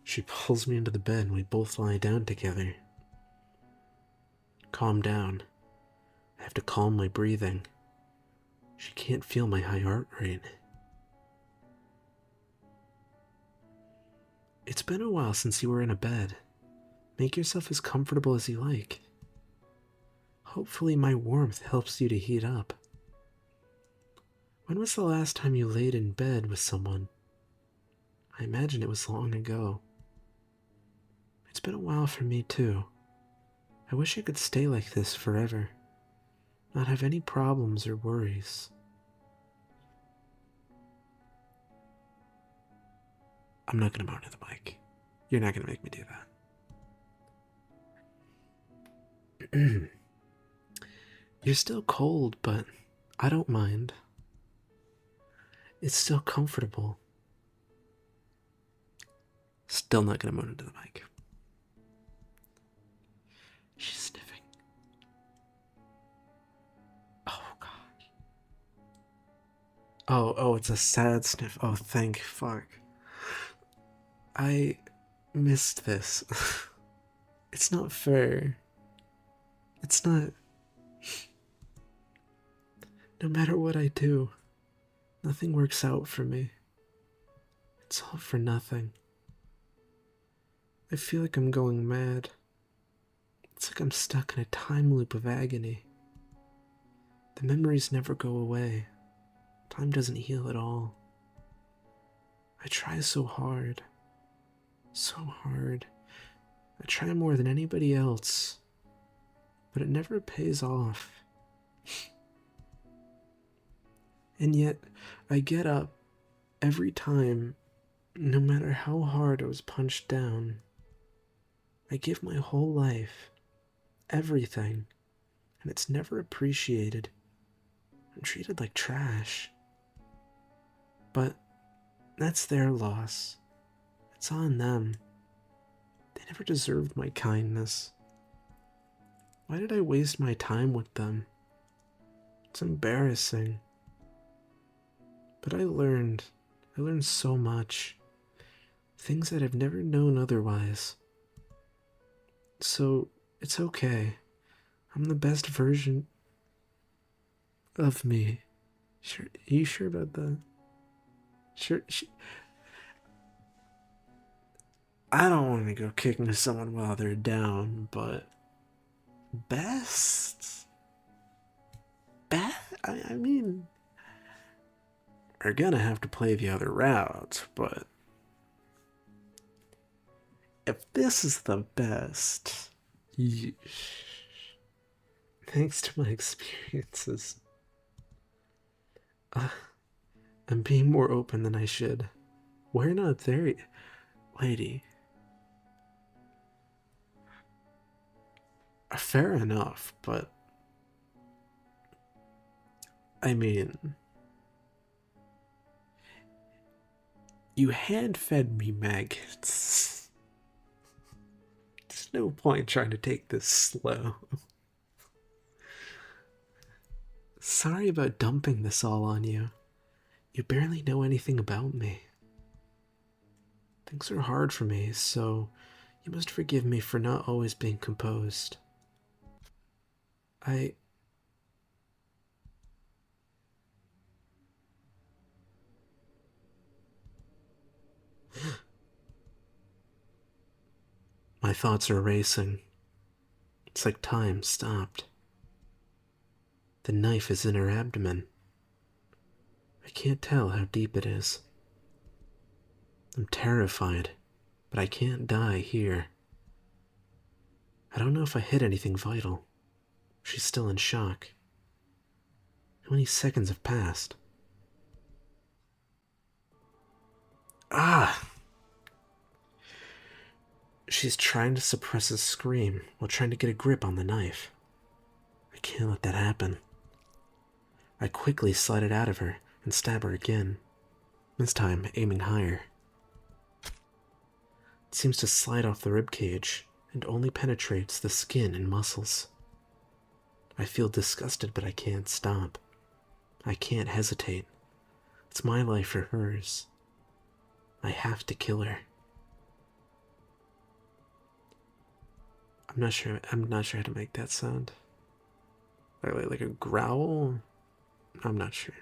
She pulls me into the bed and we both lie down together. Calm down. I have to calm my breathing. She can't feel my high heart rate. It's been a while since you were in a bed. Make yourself as comfortable as you like. Hopefully my warmth helps you to heat up. When was the last time you laid in bed with someone? I imagine it was long ago. It's been a while for me too. I wish I could stay like this forever. Not have any problems or worries. I'm not gonna moan to the mic. You're not gonna make me do that. You're still cold, but I don't mind. It's still comfortable. Still not gonna moan into the mic. She's sniffing. Oh, God. Oh, it's a sad sniff. Oh, thank fuck. I missed this. It's not fair. It's not. No matter what I do, nothing works out for me. It's all for nothing. I feel like I'm going mad. It's like I'm stuck in a time loop of agony. The memories never go away. Time doesn't heal at all. I try so hard. So hard. I try more than anybody else. But it never pays off. And yet, I get up every time, no matter how hard I was punched down. I give my whole life, everything, and it's never appreciated. I'm treated like trash. But that's their loss. It's on them. They never deserved my kindness. Why did I waste my time with them? It's embarrassing. But I learned so much. Things that I've never known otherwise. So, it's okay. I'm the best version of me. Sure, are you sure about that? Sure. I don't want to go kicking someone while they're down, but best? I mean, we're gonna have to play the other route, but if this is the best, thanks to my experiences, I'm being more open than I should. We're not there, lady. Fair enough, but I mean, you hand fed me maggots. There's no point trying to take this slow. Sorry about dumping this all on you. You barely know anything about me. Things are hard for me, so you must forgive me for not always being composed. My thoughts are racing. It's like time stopped. The knife is in her abdomen. I can't tell how deep it is. I'm terrified, but I can't die here. I don't know if I hit anything vital. She's still in shock. How many seconds have passed? Ah! She's trying to suppress a scream while trying to get a grip on the knife. I can't let that happen. I quickly slide it out of her and stab her again, this time aiming higher. It seems to slide off the ribcage and only penetrates the skin and muscles. I feel disgusted, but I can't stop. I can't hesitate. It's my life or hers. I have to kill her. I'm not sure how to make that sound. Like a growl? I'm not sure.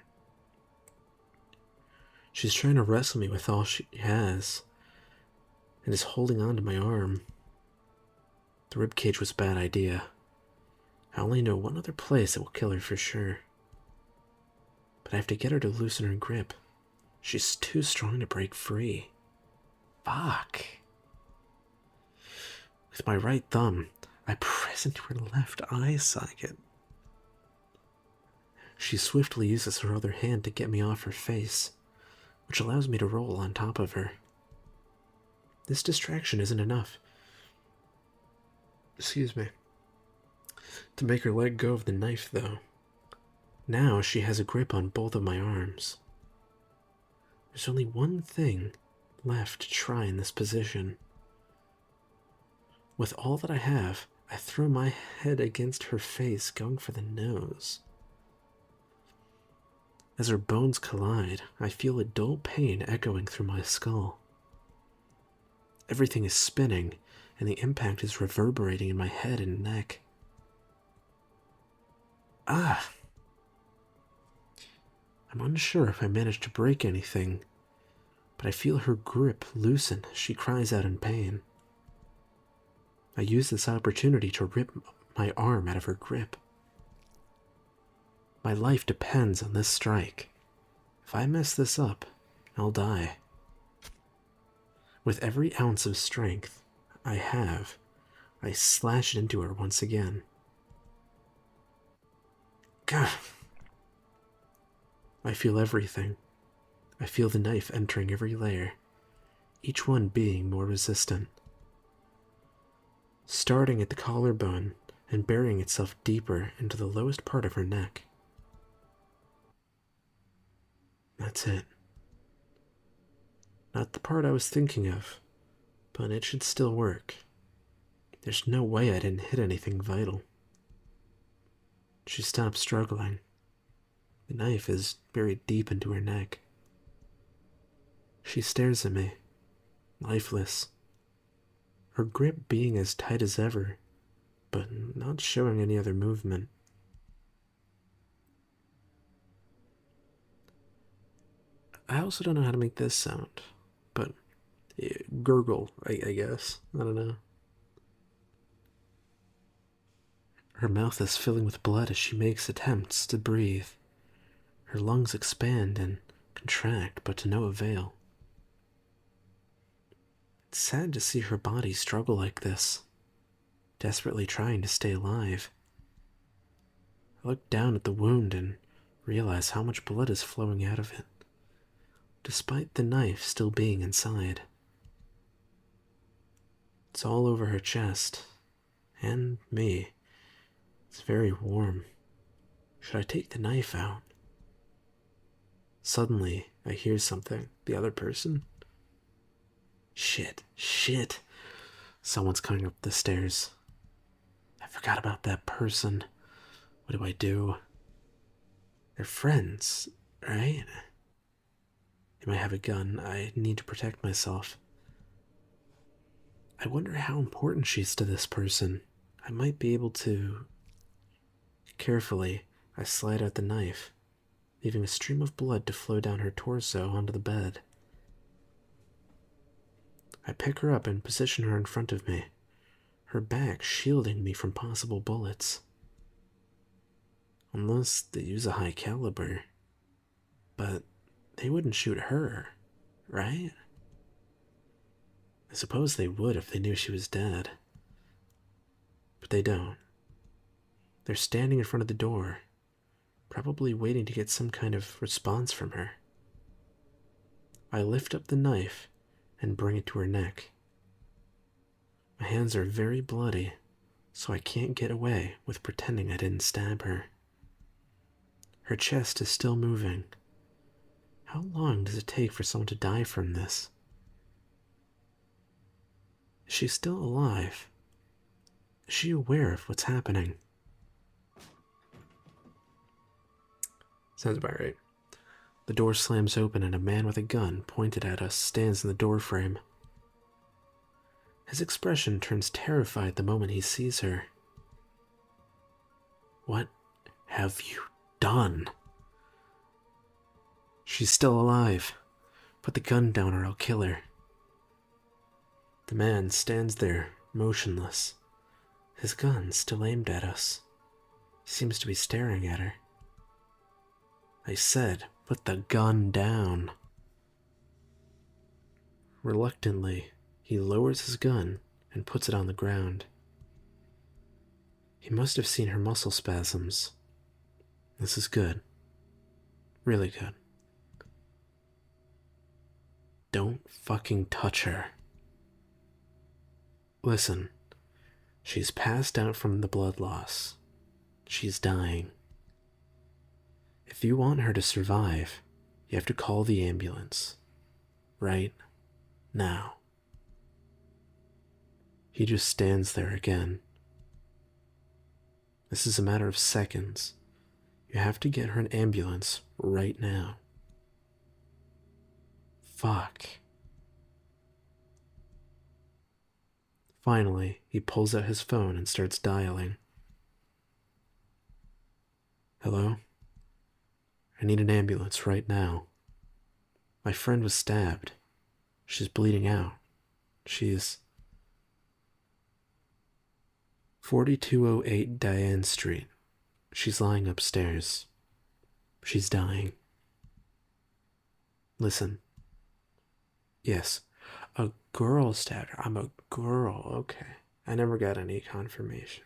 She's trying to wrestle me with all she has and is holding on to my arm. The ribcage was a bad idea. I only know one other place that will kill her for sure. But I have to get her to loosen her grip. She's too strong to break free. Fuck. With my right thumb, I press into her left eye socket. She swiftly uses her other hand to get me off her face, which allows me to roll on top of her. This distraction isn't enough. Excuse me. To make her let go of the knife, though. Now she has a grip on both of my arms. There's only one thing left to try in this position. With all that I have, I throw my head against her face, going for the nose. As our bones collide, I feel a dull pain echoing through my skull. Everything is spinning, and the impact is reverberating in my head and neck. Ah! I'm unsure if I managed to break anything, but I feel her grip loosen as she cries out in pain. I use this opportunity to rip my arm out of her grip. My life depends on this strike. If I mess this up, I'll die. With every ounce of strength I have, I slash it into her once again. God. I feel everything. I feel the knife entering every layer, each one being more resistant. Starting at the collarbone and burying itself deeper into the lowest part of her neck. That's it. Not the part I was thinking of, but it should still work. There's no way I didn't hit anything vital. She stops struggling. The knife is buried deep into her neck. She stares at me, lifeless. Her grip being as tight as ever, but not showing any other movement. I also don't know how to make this sound, but gurgle, I guess. I don't know. Her mouth is filling with blood as she makes attempts to breathe. Her lungs expand and contract, but to no avail. It's sad to see her body struggle like this, desperately trying to stay alive. I look down at the wound and realize how much blood is flowing out of it, despite the knife still being inside. It's all over her chest, and me. It's very warm. Should I take the knife out? Suddenly, I hear something. The other person? Shit. Someone's coming up the stairs. I forgot about that person. What do I do? They're friends, right? They might have a gun. I need to protect myself. I wonder how important she is to this person. I might be able to... Carefully, I slide out the knife, leaving a stream of blood to flow down her torso onto the bed. I pick her up and position her in front of me, her back shielding me from possible bullets. Unless they use a high caliber. But they wouldn't shoot her, right? I suppose they would if they knew she was dead. But they don't. They're standing in front of the door, probably waiting to get some kind of response from her. I lift up the knife and bring it to her neck. My hands are very bloody, so I can't get away with pretending I didn't stab her. Her chest is still moving. How long does it take for someone to die from this? Is she still alive? Is she aware of what's happening? Sounds about right. The door slams open and a man with a gun pointed at us stands in the doorframe. His expression turns terrified the moment he sees her. What have you done? She's still alive. Put the gun down or I'll kill her. The man stands there, motionless. His gun still aimed at us. He seems to be staring at her. I said, put the gun down. Reluctantly, he lowers his gun and puts it on the ground. He must have seen her muscle spasms. This is good. Really good. Don't fucking touch her. Listen, she's passed out from the blood loss. She's dying. If you want her to survive, you have to call the ambulance. Right now. He just stands there again. This is a matter of seconds. You have to get her an ambulance right now. Fuck. Finally, he pulls out his phone and starts dialing. Hello? I need an ambulance right now. My friend was stabbed. She's bleeding out. She's 4208 Diane Street. She's lying upstairs. She's dying. Listen. Yes. A girl stabbed her. I'm a girl. Okay. I never got any confirmation.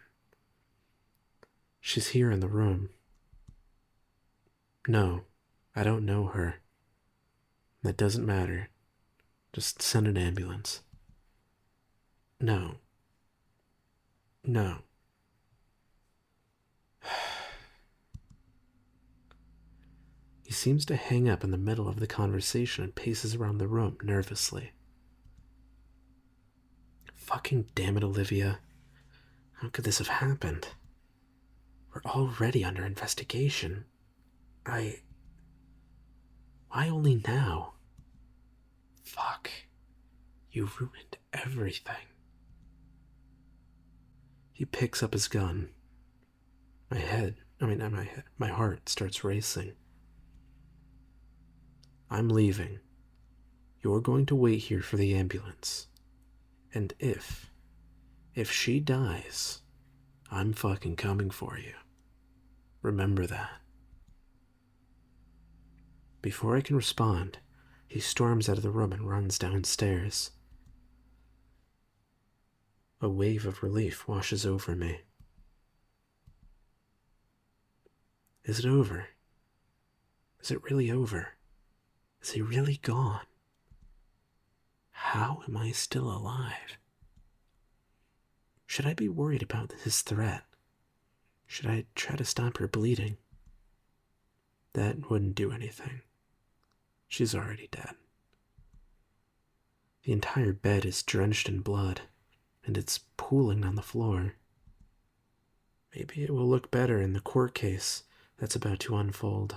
She's here in the room. No, I don't know her. That doesn't matter. Just send an ambulance. No. No. He seems to hang up in the middle of the conversation and paces around the room nervously. Fucking damn it, Olivia. How could this have happened? We're already under investigation. Why only now? Fuck. You ruined everything. He picks up his gun. My heart starts racing. I'm leaving. You're going to wait here for the ambulance. And if she dies, I'm fucking coming for you. Remember that. Before I can respond, he storms out of the room and runs downstairs. A wave of relief washes over me. Is it over? Is it really over? Is he really gone? How am I still alive? Should I be worried about his threat? Should I try to stop her bleeding? That wouldn't do anything. She's already dead. The entire bed is drenched in blood, and it's pooling on the floor. Maybe it will look better in the court case that's about to unfold.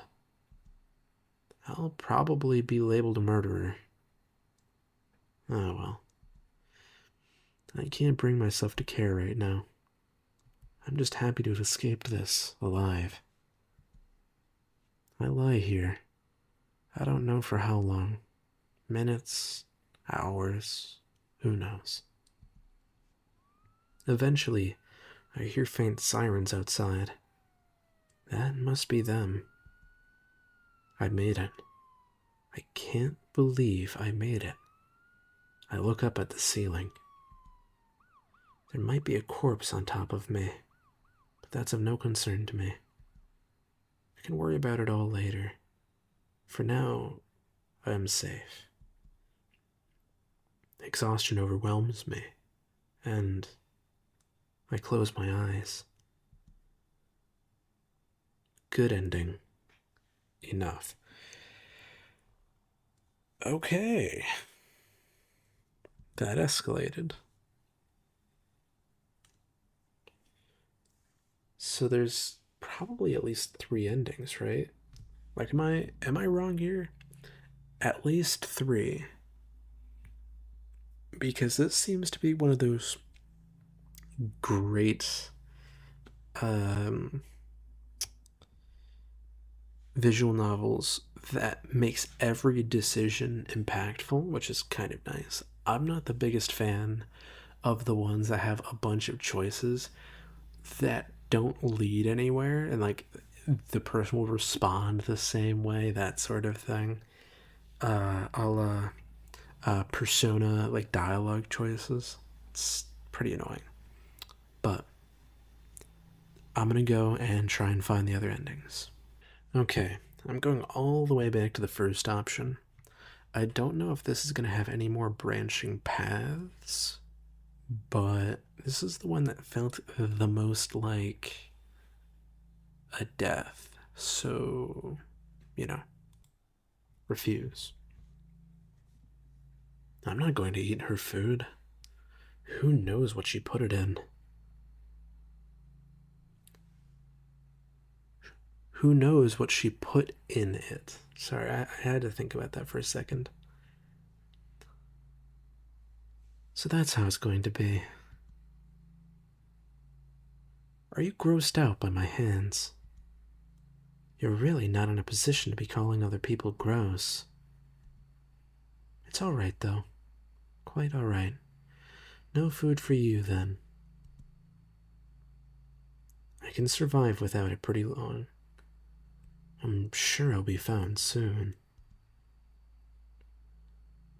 I'll probably be labeled a murderer. Oh well. I can't bring myself to care right now. I'm just happy to have escaped this alive. I lie here. I don't know for how long. Minutes, hours, who knows. Eventually, I hear faint sirens outside. That must be them. I made it. I can't believe I made it. I look up at the ceiling. There might be a corpse on top of me, but that's of no concern to me. I can worry about it all later. For now, I am safe. Exhaustion overwhelms me, and I close my eyes. Good ending. Enough. Okay. That escalated. So there's probably at least three endings, right? Like am I wrong here? At least three. Because this seems to be one of those great um, visual novels that makes every decision impactful, which is kind of nice. I'm not the biggest fan of the ones that have a bunch of choices that don't lead anywhere and like the person will respond the same way, that sort of thing. I'll persona like dialogue choices. It's pretty annoying. But I'm gonna go and try and find the other endings. Okay, I'm going all the way back to the first option. I don't know if this is gonna have any more branching paths, but this is the one that felt the most like a death. So, you know, refuse. I'm not going to eat her food. Who knows what she put it in? Who knows what she put in it? Sorry, I had to think about that for a second. So that's how it's going to be. Are you grossed out by my hands? You're really not in a position to be calling other people gross. It's alright, though. Quite alright. No food for you, then. I can survive without it pretty long. I'm sure I'll be found soon.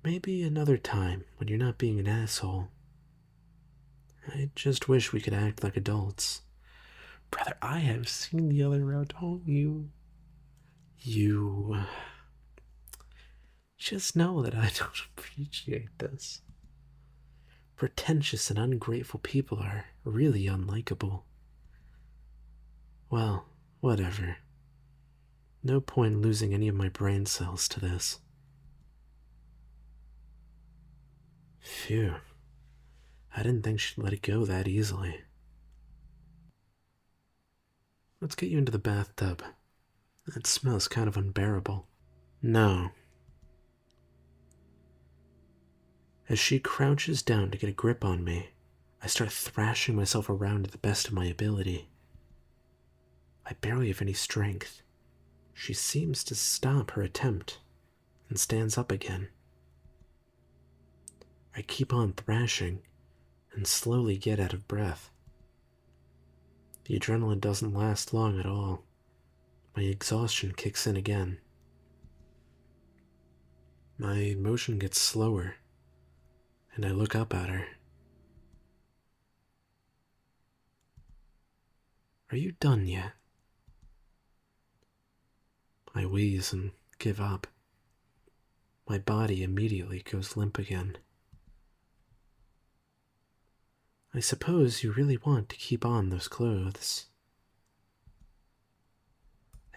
Maybe another time when you're not being an asshole. I just wish we could act like adults. Brother, I have seen the other route, don't you? You just know that I don't appreciate this. Pretentious and ungrateful people are really unlikable. Well, whatever. No point losing any of my brain cells to this. Phew. I didn't think she'd let it go that easily. Let's get you into the bathtub. That smells kind of unbearable. No. As she crouches down to get a grip on me, I start thrashing myself around to the best of my ability. I barely have any strength. She seems to stop her attempt and stands up again. I keep on thrashing and slowly get out of breath. The adrenaline doesn't last long at all. My exhaustion kicks in again. My motion gets slower, and I look up at her. Are you done yet? I wheeze and give up. My body immediately goes limp again. I suppose you really want to keep on those clothes.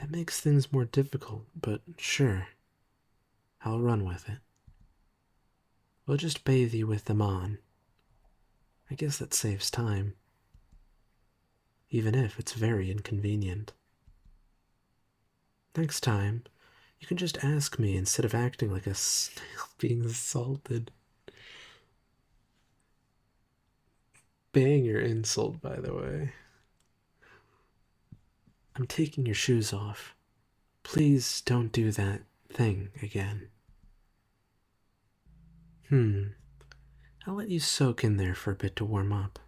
That makes things more difficult, but sure, I'll run with it. We'll just bathe you with them on. I guess that saves time, even if it's very inconvenient. Next time, you can just ask me instead of acting like a snail being assaulted. Banger insult, by the way. I'm taking your shoes off. Please don't do that thing again. I'll let you soak in there for a bit to warm up.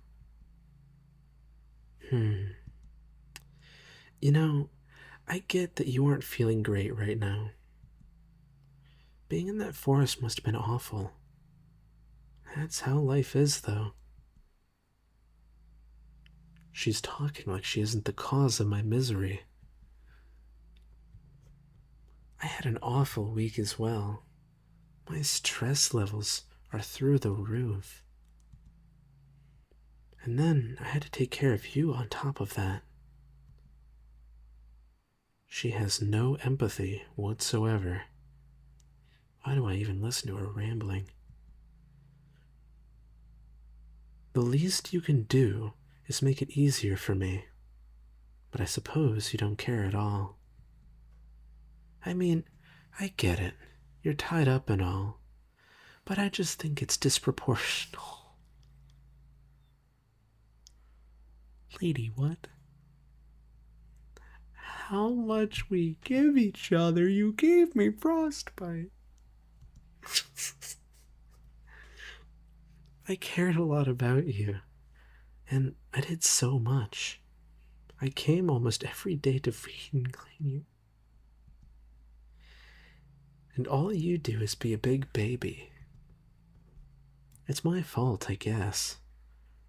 You know, I get that you aren't feeling great right now. Being in that forest must have been awful. That's how life is, though. She's talking like she isn't the cause of my misery. I had an awful week as well. My stress levels are through the roof. And then I had to take care of you on top of that. She has no empathy whatsoever. Why do I even listen to her rambling? The least you can do is make it easier for me. But I suppose you don't care at all. I mean, I get it. You're tied up and all. But I just think it's disproportional. Lady, what? How much we give each other, you gave me frostbite. I cared a lot about you, and I did so much. I came almost every day to feed and clean you. And all you do is be a big baby. It's my fault, I guess.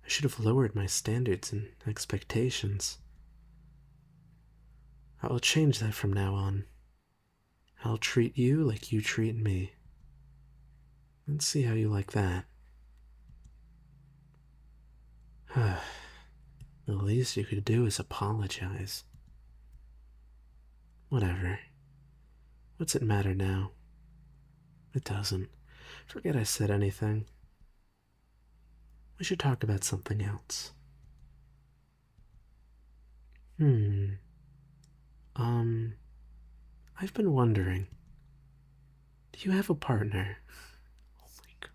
I should have lowered my standards and expectations. I'll change that from now on. I'll treat you like you treat me. Let's see how you like that. The least you could do is apologize. Whatever. What's it matter now? It doesn't. Forget I said anything. We should talk about something else. I've been wondering. Do you have a partner? Oh my god.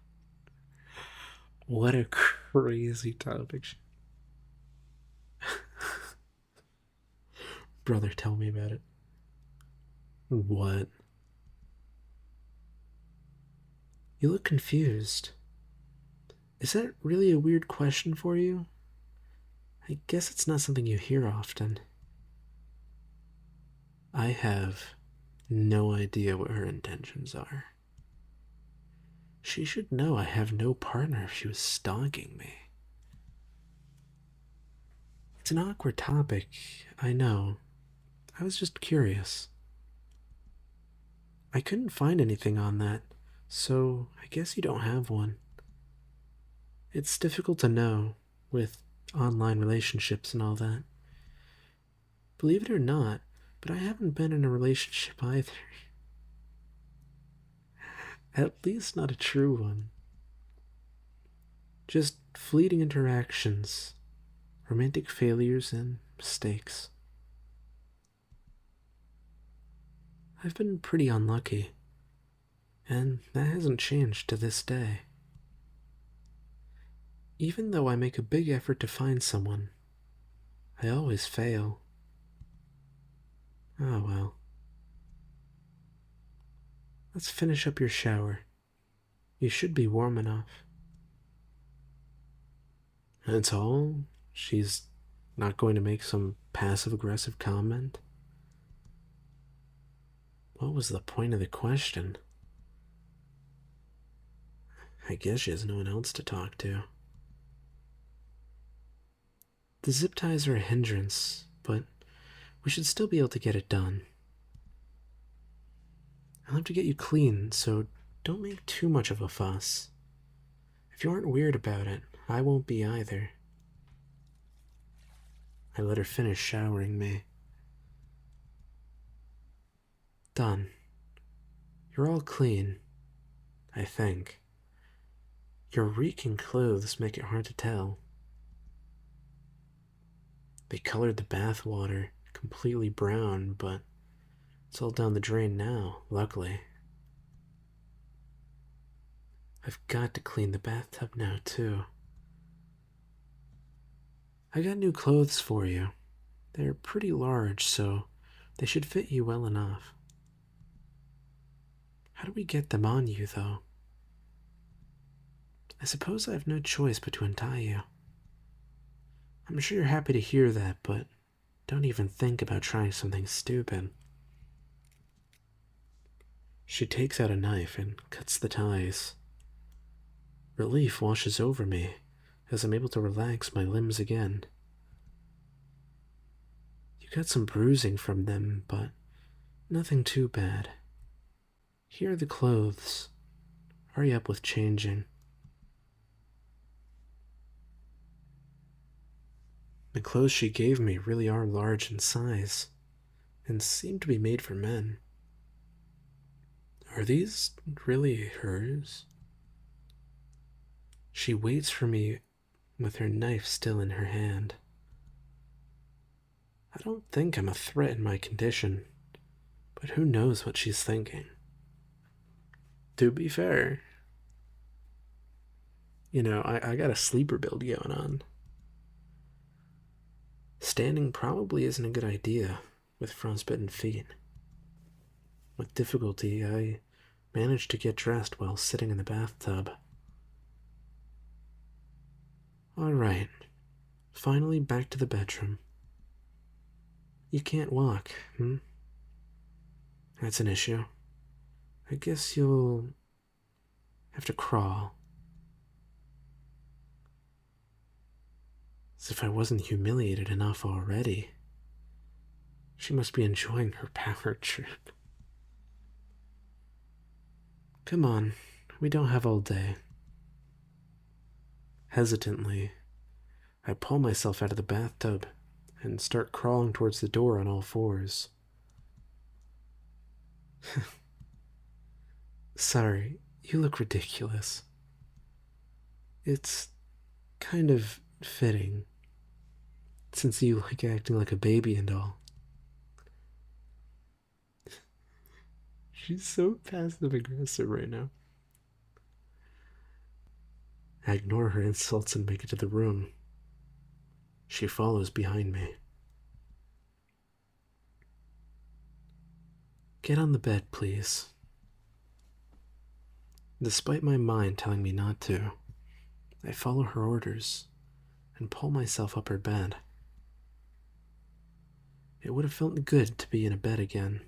What a crazy topic. Brother, tell me about it. What? You look confused. Is that really a weird question for you? I guess it's not something you hear often. I have no idea what her intentions are. She should know I have no partner if she was stalking me. It's an awkward topic, I know. I was just curious. I couldn't find anything on that, so I guess you don't have one. It's difficult to know, with online relationships and all that. Believe it or not, but I haven't been in a relationship either. At least not a true one. Just fleeting interactions, romantic failures, and mistakes. I've been pretty unlucky, and that hasn't changed to this day. Even though I make a big effort to find someone, I always fail. Oh well. Let's finish up your shower. You should be warm enough. That's all? She's not going to make some passive-aggressive comment? What was the point of the question? I guess she has no one else to talk to. The zip ties are a hindrance, but we should still be able to get it done. I'll have to get you clean, so don't make too much of a fuss. If you aren't weird about it, I won't be either. I let her finish showering me. Done. You're all clean, I think. Your reeking clothes make it hard to tell. They colored the bath water completely brown, but it's all down the drain now, luckily. I've got to clean the bathtub now, too. I got new clothes for you. They're pretty large, so they should fit you well enough. How do we get them on you, though? I suppose I have no choice but to untie you. I'm sure you're happy to hear that, but don't even think about trying something stupid. She takes out a knife and cuts the ties. Relief washes over me as I'm able to relax my limbs again. You got some bruising from them, but nothing too bad. Here are the clothes. Hurry up with changing. The clothes she gave me really are large in size and seem to be made for men. Are these really hers? She waits for me with her knife still in her hand. I don't think I'm a threat in my condition, but who knows what she's thinking. To be fair, I got a sleeper build going on. Standing probably isn't a good idea with frostbitten feet. With difficulty, I managed to get dressed while sitting in the bathtub. Alright, finally back to the bedroom. You can't walk, hmm? That's an issue. I guess you'll have to crawl. As if I wasn't humiliated enough already. She must be enjoying her power trip. Come on, we don't have all day. Hesitantly, I pull myself out of the bathtub and start crawling towards the door on all fours. Sorry, you look ridiculous. It's kind of fitting, since you like acting like a baby and all. She's so passive aggressive right now. I ignore her insults and make it to the room. She follows behind me. Get on the bed, please. Despite my mind telling me not to, I follow her orders and pull myself up her bed. It would have felt good to be in a bed again.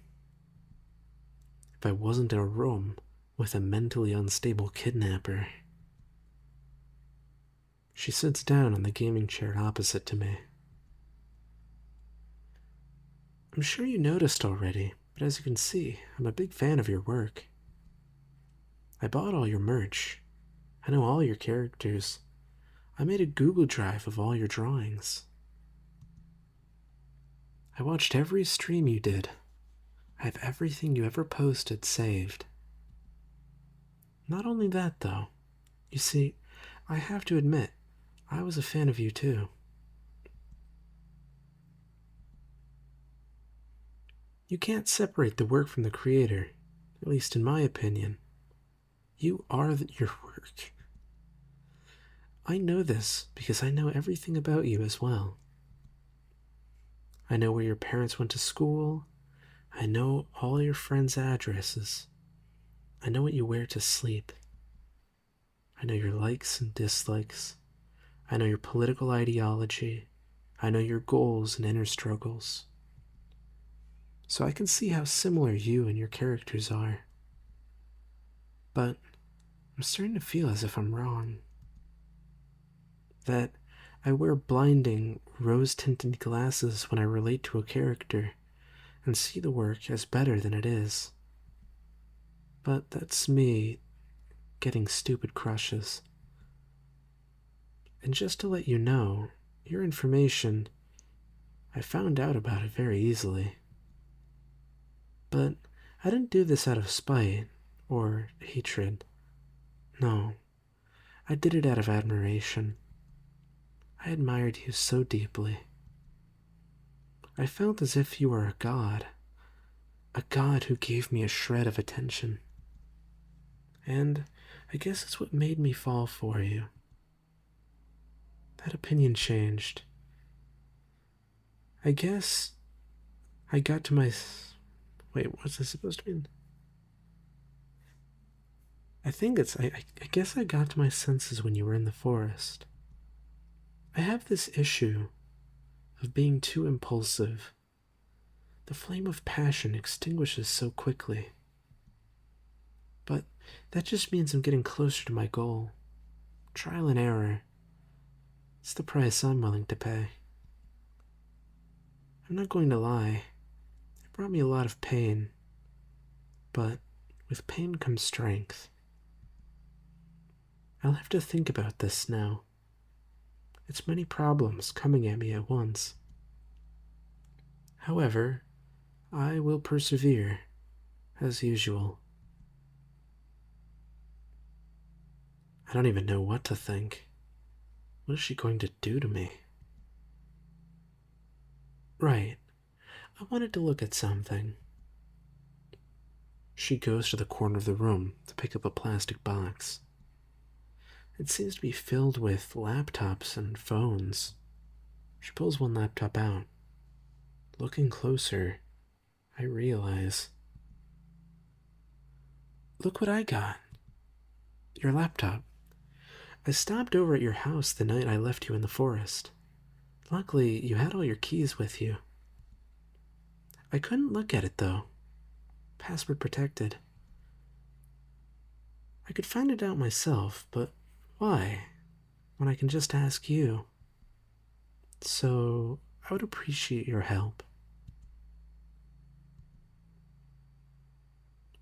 If I wasn't in a room with a mentally unstable kidnapper. She sits down on the gaming chair opposite to me. I'm sure you noticed already, but as you can see, I'm a big fan of your work. I bought all your merch. I know all your characters. I made a Google Drive of all your drawings. I watched every stream you did. I have everything you ever posted saved. Not only that, though. You see, I have to admit, I was a fan of you too. You can't separate the work from the creator, at least in my opinion. You are your work. I know this because I know everything about you as well. I know where your parents went to school. I know all your friends' addresses. I know what you wear to sleep. I know your likes and dislikes. I know your political ideology. I know your goals and inner struggles. So I can see how similar you and your characters are. But I'm starting to feel as if I'm wrong. That I wear blinding, rose-tinted glasses when I relate to a character and see the work as better than it is. But that's me getting stupid crushes. And just to let you know, your information, I found out about it very easily. But I didn't do this out of spite or hatred. No, I did it out of admiration. I admired you so deeply. I felt as if you were a god who gave me a shred of attention. And I guess it's what made me fall for you. That opinion changed. I guess I got to my... Wait, what's this supposed to mean? I think it's... I guess I got to my senses when you were in the forest. I have this issue of being too impulsive. The flame of passion extinguishes so quickly. But that just means I'm getting closer to my goal. Trial and error. It's the price I'm willing to pay. I'm not going to lie. It brought me a lot of pain. But with pain comes strength. I'll have to think about this now. It's many problems coming at me at once. However, I will persevere, as usual. I don't even know what to think. What is she going to do to me? Right, I wanted to look at something. She goes to the corner of the room to pick up a plastic box. It seems to be filled with laptops and phones. She pulls one laptop out. Looking closer, I realize. Look what I got. Your laptop. I stopped over at your house the night I left you in the forest. Luckily, you had all your keys with you. I couldn't look at it though. Password protected. I could find it out myself, but why? When I can just ask you. So, I would appreciate your help.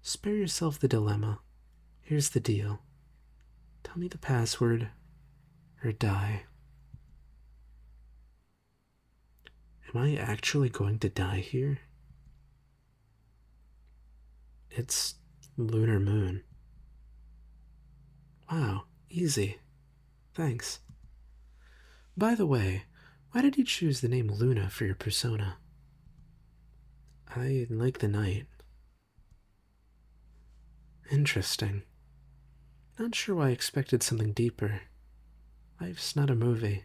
Spare yourself the dilemma. Here's the deal. Tell me the password, or die. Am I actually going to die here? It's lunar moon. Wow, easy. Thanks. By the way, why did you choose the name Luna for your persona? I like the night. Interesting. Not sure why I expected something deeper. Life's not a movie.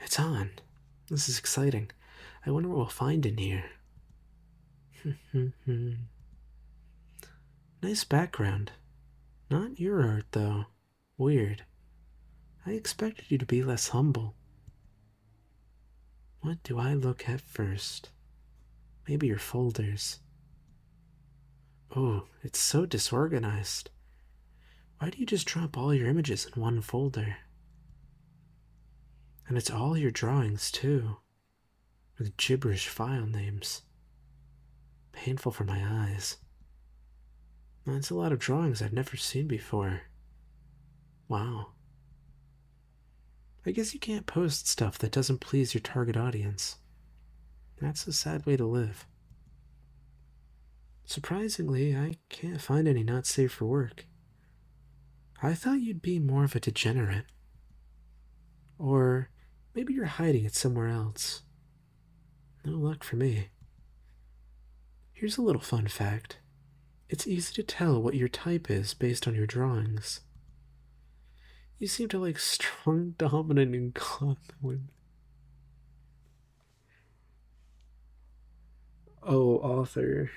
It's on. This is exciting. I wonder what we'll find in here. Nice background. Not your art, though. Weird. I expected you to be less humble. What do I look at first? Maybe your folders. Oh, it's so disorganized. Why do you just drop all your images in one folder? And it's all your drawings, too, with gibberish file names. Painful for my eyes. That's a lot of drawings I've never seen before. Wow. I guess you can't post stuff that doesn't please your target audience. That's a sad way to live. Surprisingly, I can't find any not safe for work. I thought you'd be more of a degenerate. Or maybe you're hiding it somewhere else. No luck for me. Here's a little fun fact. It's easy to tell what your type is based on your drawings. You seem to like strong, dominant, and confident. Oh, author.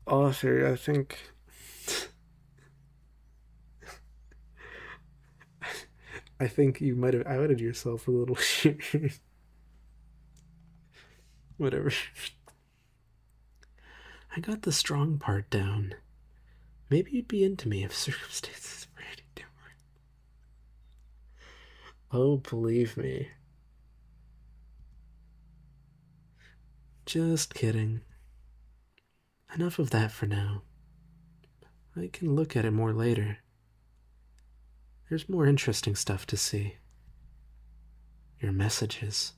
Author, I think. I think you might have outed yourself a little here. Whatever. I got the strong part down. Maybe you'd be into me if circumstances were any different. Oh, believe me. Just kidding. Enough of that for now. I can look at it more later. There's more interesting stuff to see. Your messages.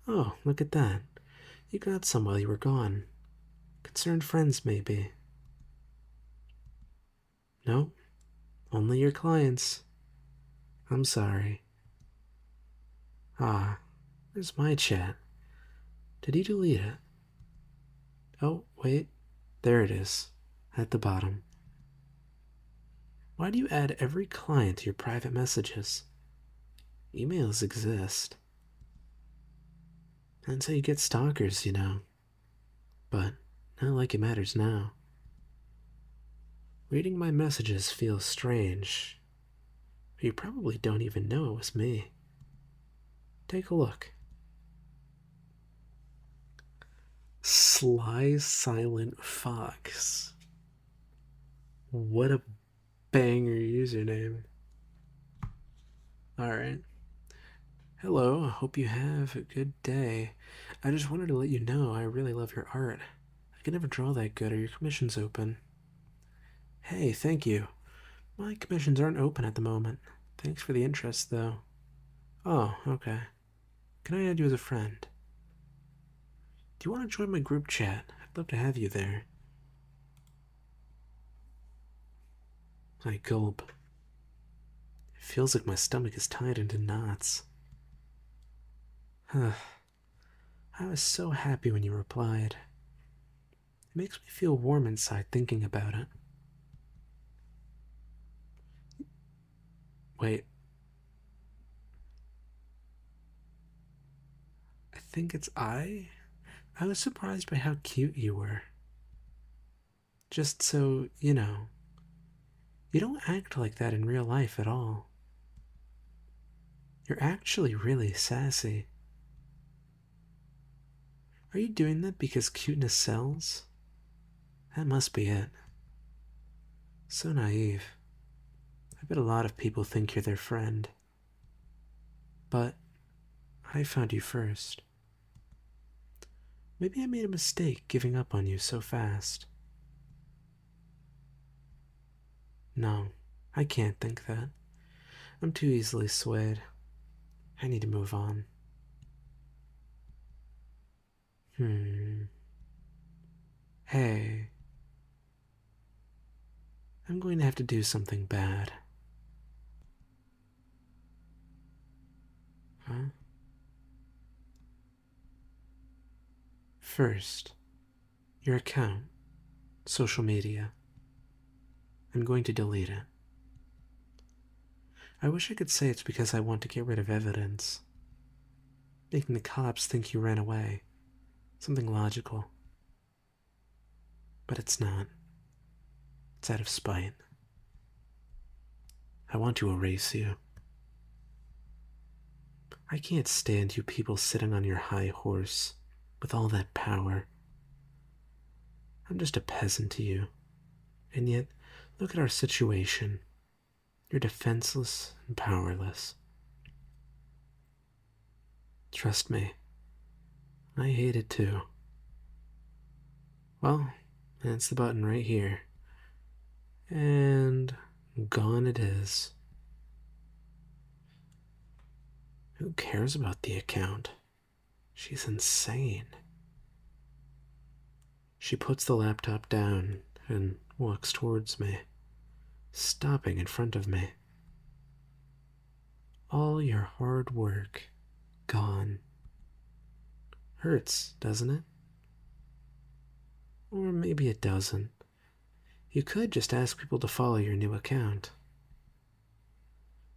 Oh, look at that. You got some while you were gone. Concerned friends, maybe. No, only your clients. I'm sorry. Ah, there's my chat. Did you delete it? Oh, wait. There it is. At the bottom. Why do you add every client to your private messages? Emails exist. That's how you get stalkers, you know. But not like it matters now. Reading my messages feels strange. But you probably don't even know it was me. Take a look. Sly Silent Fox. What a banger username. Alright. Hello, I hope you have a good day. I just wanted to let you know I really love your art. I can never draw that good or your commission's open. Hey, thank you. My commissions aren't open at the moment. Thanks for the interest, though. Oh, okay. Can I add you as a friend? Do you want to join my group chat? I'd love to have you there. I gulp. It feels like my stomach is tied into knots. I was so happy when you replied. It makes me feel warm inside thinking about it. Wait. I think it's I? I was surprised by how cute you were. Just so, you don't act like that in real life at all. You're actually really sassy. Are you doing that because cuteness sells? That must be it. So naive. I bet a lot of people think you're their friend. But I found you first. Maybe I made a mistake giving up on you so fast. No, I can't think that. I'm too easily swayed. I need to move on. Hey, I'm going to have to do something bad. Huh? First, your account, social media. I'm going to delete it. I wish I could say it's because I want to get rid of evidence, making the cops think you ran away. Something logical. But it's not. It's out of spite. I want to erase you. I can't stand you people sitting on your high horse with all that power. I'm just a peasant to you. And yet, look at our situation. You're defenseless and powerless. Trust me, I hate it too. Well, that's the button right here. And gone it is. Who cares about the account? She's insane. She puts the laptop down and walks towards me, stopping in front of me. All your hard work gone. Hurts, doesn't it? Or maybe it doesn't. You could just ask people to follow your new account.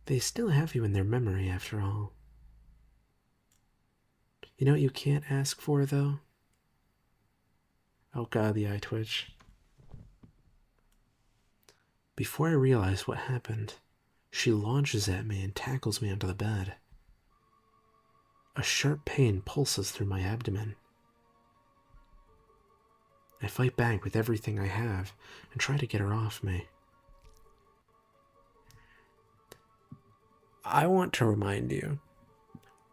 They still have you in their memory, after all. You know what you can't ask for, though? Oh god, the eye twitch. Before I realize what happened, she launches at me and tackles me onto the bed. A sharp pain pulses through my abdomen. I fight back with everything I have and try to get her off me. I want to remind you,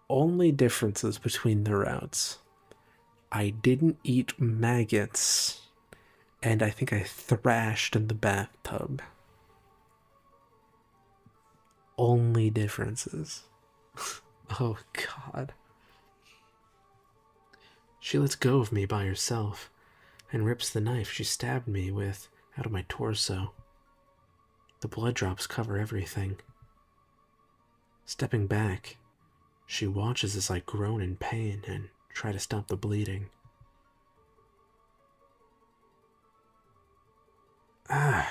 only differences between the routes. I didn't eat maggots, and I think I thrashed in the bathtub. Only differences. Oh god. She lets go of me by herself and rips the knife she stabbed me with out of my torso. The blood drops cover everything. Stepping back, she watches as I groan in pain and try to stop the bleeding. Ah,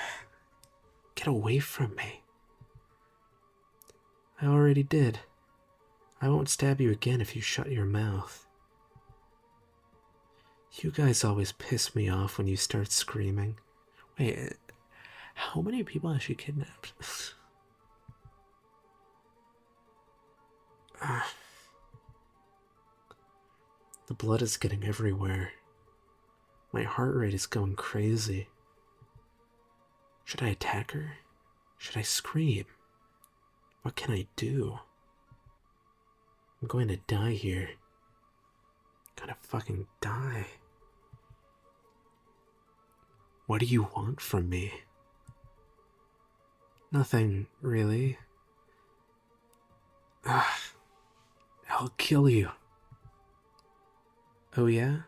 get away from me. I already did. I won't stab you again if you shut your mouth. You guys always piss me off when you start screaming. Wait, how many people has she kidnapped? The blood is getting everywhere. My heart rate is going crazy. Should I attack her? Should I scream? What can I do? I'm going to die here. I'm gonna fucking die. What do you want from me? Nothing, really. I'll kill you. Oh, yeah?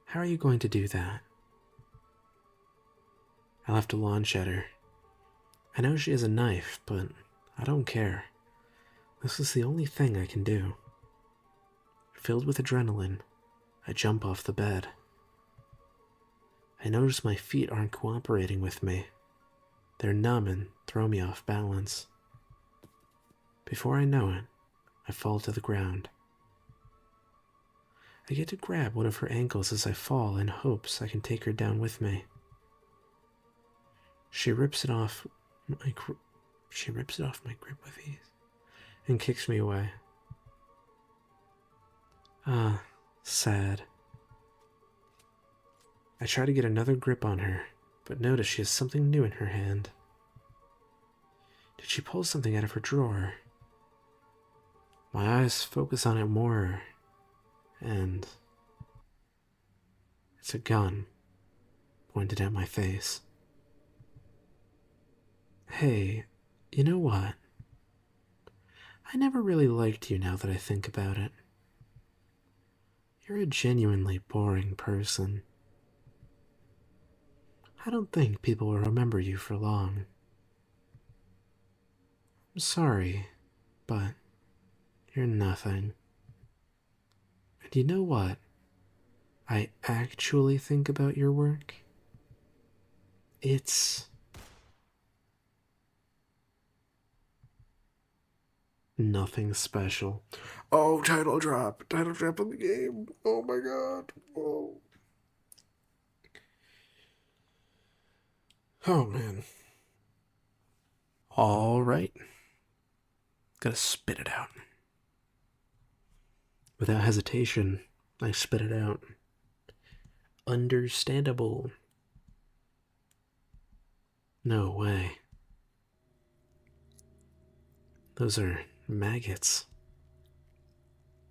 How are you going to do that? I'll have to launch at her. I know she has a knife, but I don't care. This is the only thing I can do. Filled with adrenaline, I jump off the bed. I notice my feet aren't cooperating with me. They're numb and throw me off balance. Before I know it, I fall to the ground. I get to grab one of her ankles as I fall in hopes I can take her down with me. She rips it off my grip with ease and kicks me away. Ah, sad. I try to get another grip on her, but notice she has something new in her hand. Did she pull something out of her drawer? My eyes focus on it more, and it's a gun pointed at my face. Hey, you know what? I never really liked you now that I think about it. You're a genuinely boring person. I don't think people will remember you for long. I'm sorry, but you're nothing. And you know what? I actually think about your work. It's nothing special. Oh, title drop. Title drop of the game. Oh my god. Oh. Oh man. Alright. Gotta spit it out. Without hesitation, I spit it out. Understandable. No way. Those are maggots.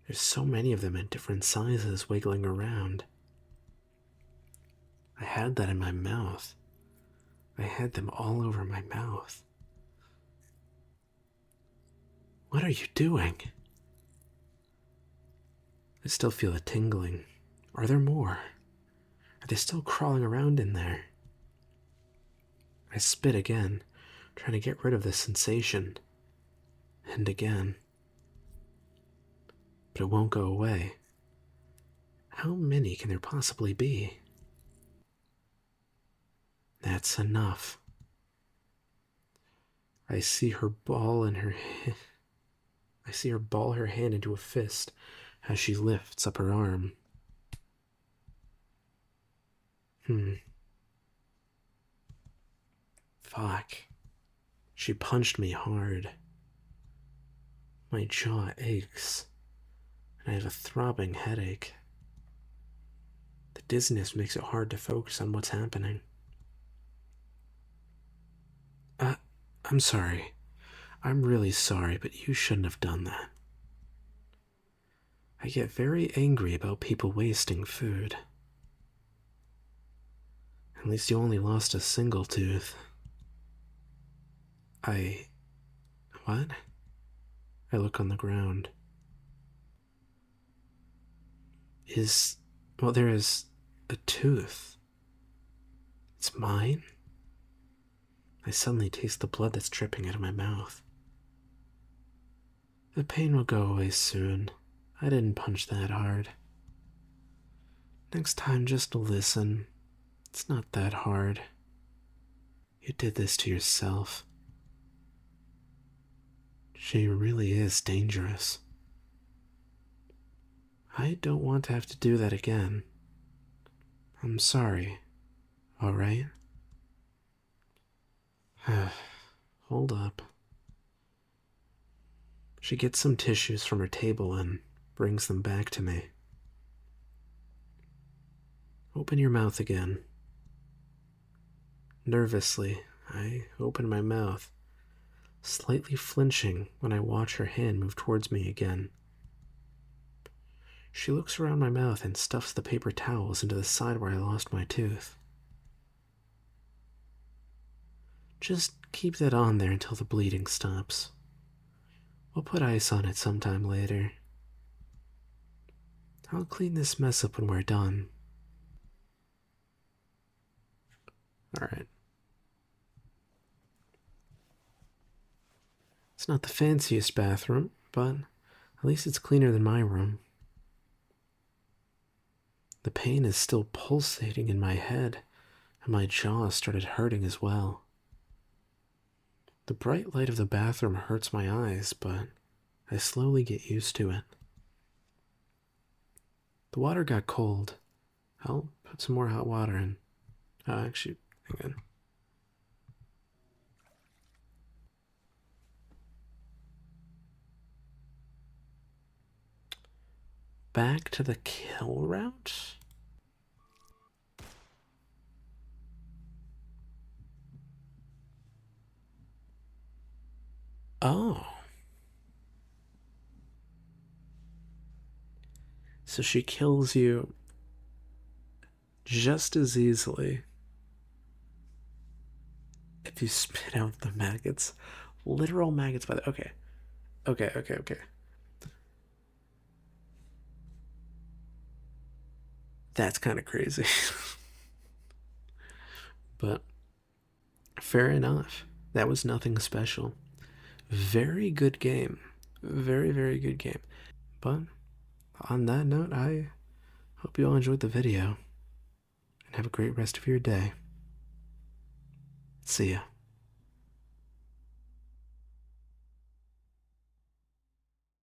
There's so many of them in different sizes wiggling around. I had that in my mouth. I had them all over my mouth. What are you doing? I still feel a tingling. Are there more? Are they still crawling around in there? I spit again, trying to get rid of the sensation. And again. But it won't go away. How many can there possibly be? That's enough. I see her ball her hand into a fist as she lifts up her arm. Fuck. She punched me hard. My jaw aches, and I have a throbbing headache. The dizziness makes it hard to focus on what's happening. I'm sorry. I'm really sorry, but you shouldn't have done that. I get very angry about people wasting food. At least you only lost a single tooth. What? I look on the ground. There is a tooth. It's mine? I suddenly taste the blood that's dripping out of my mouth. The pain will go away soon. I didn't punch that hard. Next time, just listen. It's not that hard. You did this to yourself. She really is dangerous. I don't want to have to do that again. I'm sorry. Alright? Hold up. She gets some tissues from her table and brings them back to me. Open your mouth again. Nervously, I open my mouth, slightly flinching when I watch her hand move towards me again. She looks around my mouth and stuffs the paper towels into the side where I lost my tooth. Just keep that on there until the bleeding stops. We'll put ice on it sometime later. I'll clean this mess up when we're done. Alright. It's not the fanciest bathroom, but at least it's cleaner than my room. The pain is still pulsating in my head, and my jaw started hurting as well. The bright light of the bathroom hurts my eyes, but I slowly get used to it. The water got cold. I'll put some more hot water in. Actually, hang on. Back to the kill route? Oh. So she kills you just as easily if you spit out the maggots. Literal maggots by the. Okay. Okay. That's kind of crazy. But fair enough. That was nothing special. Very good game. Very good game. But on that note, I hope you all enjoyed the video and have a great rest of your day. See ya.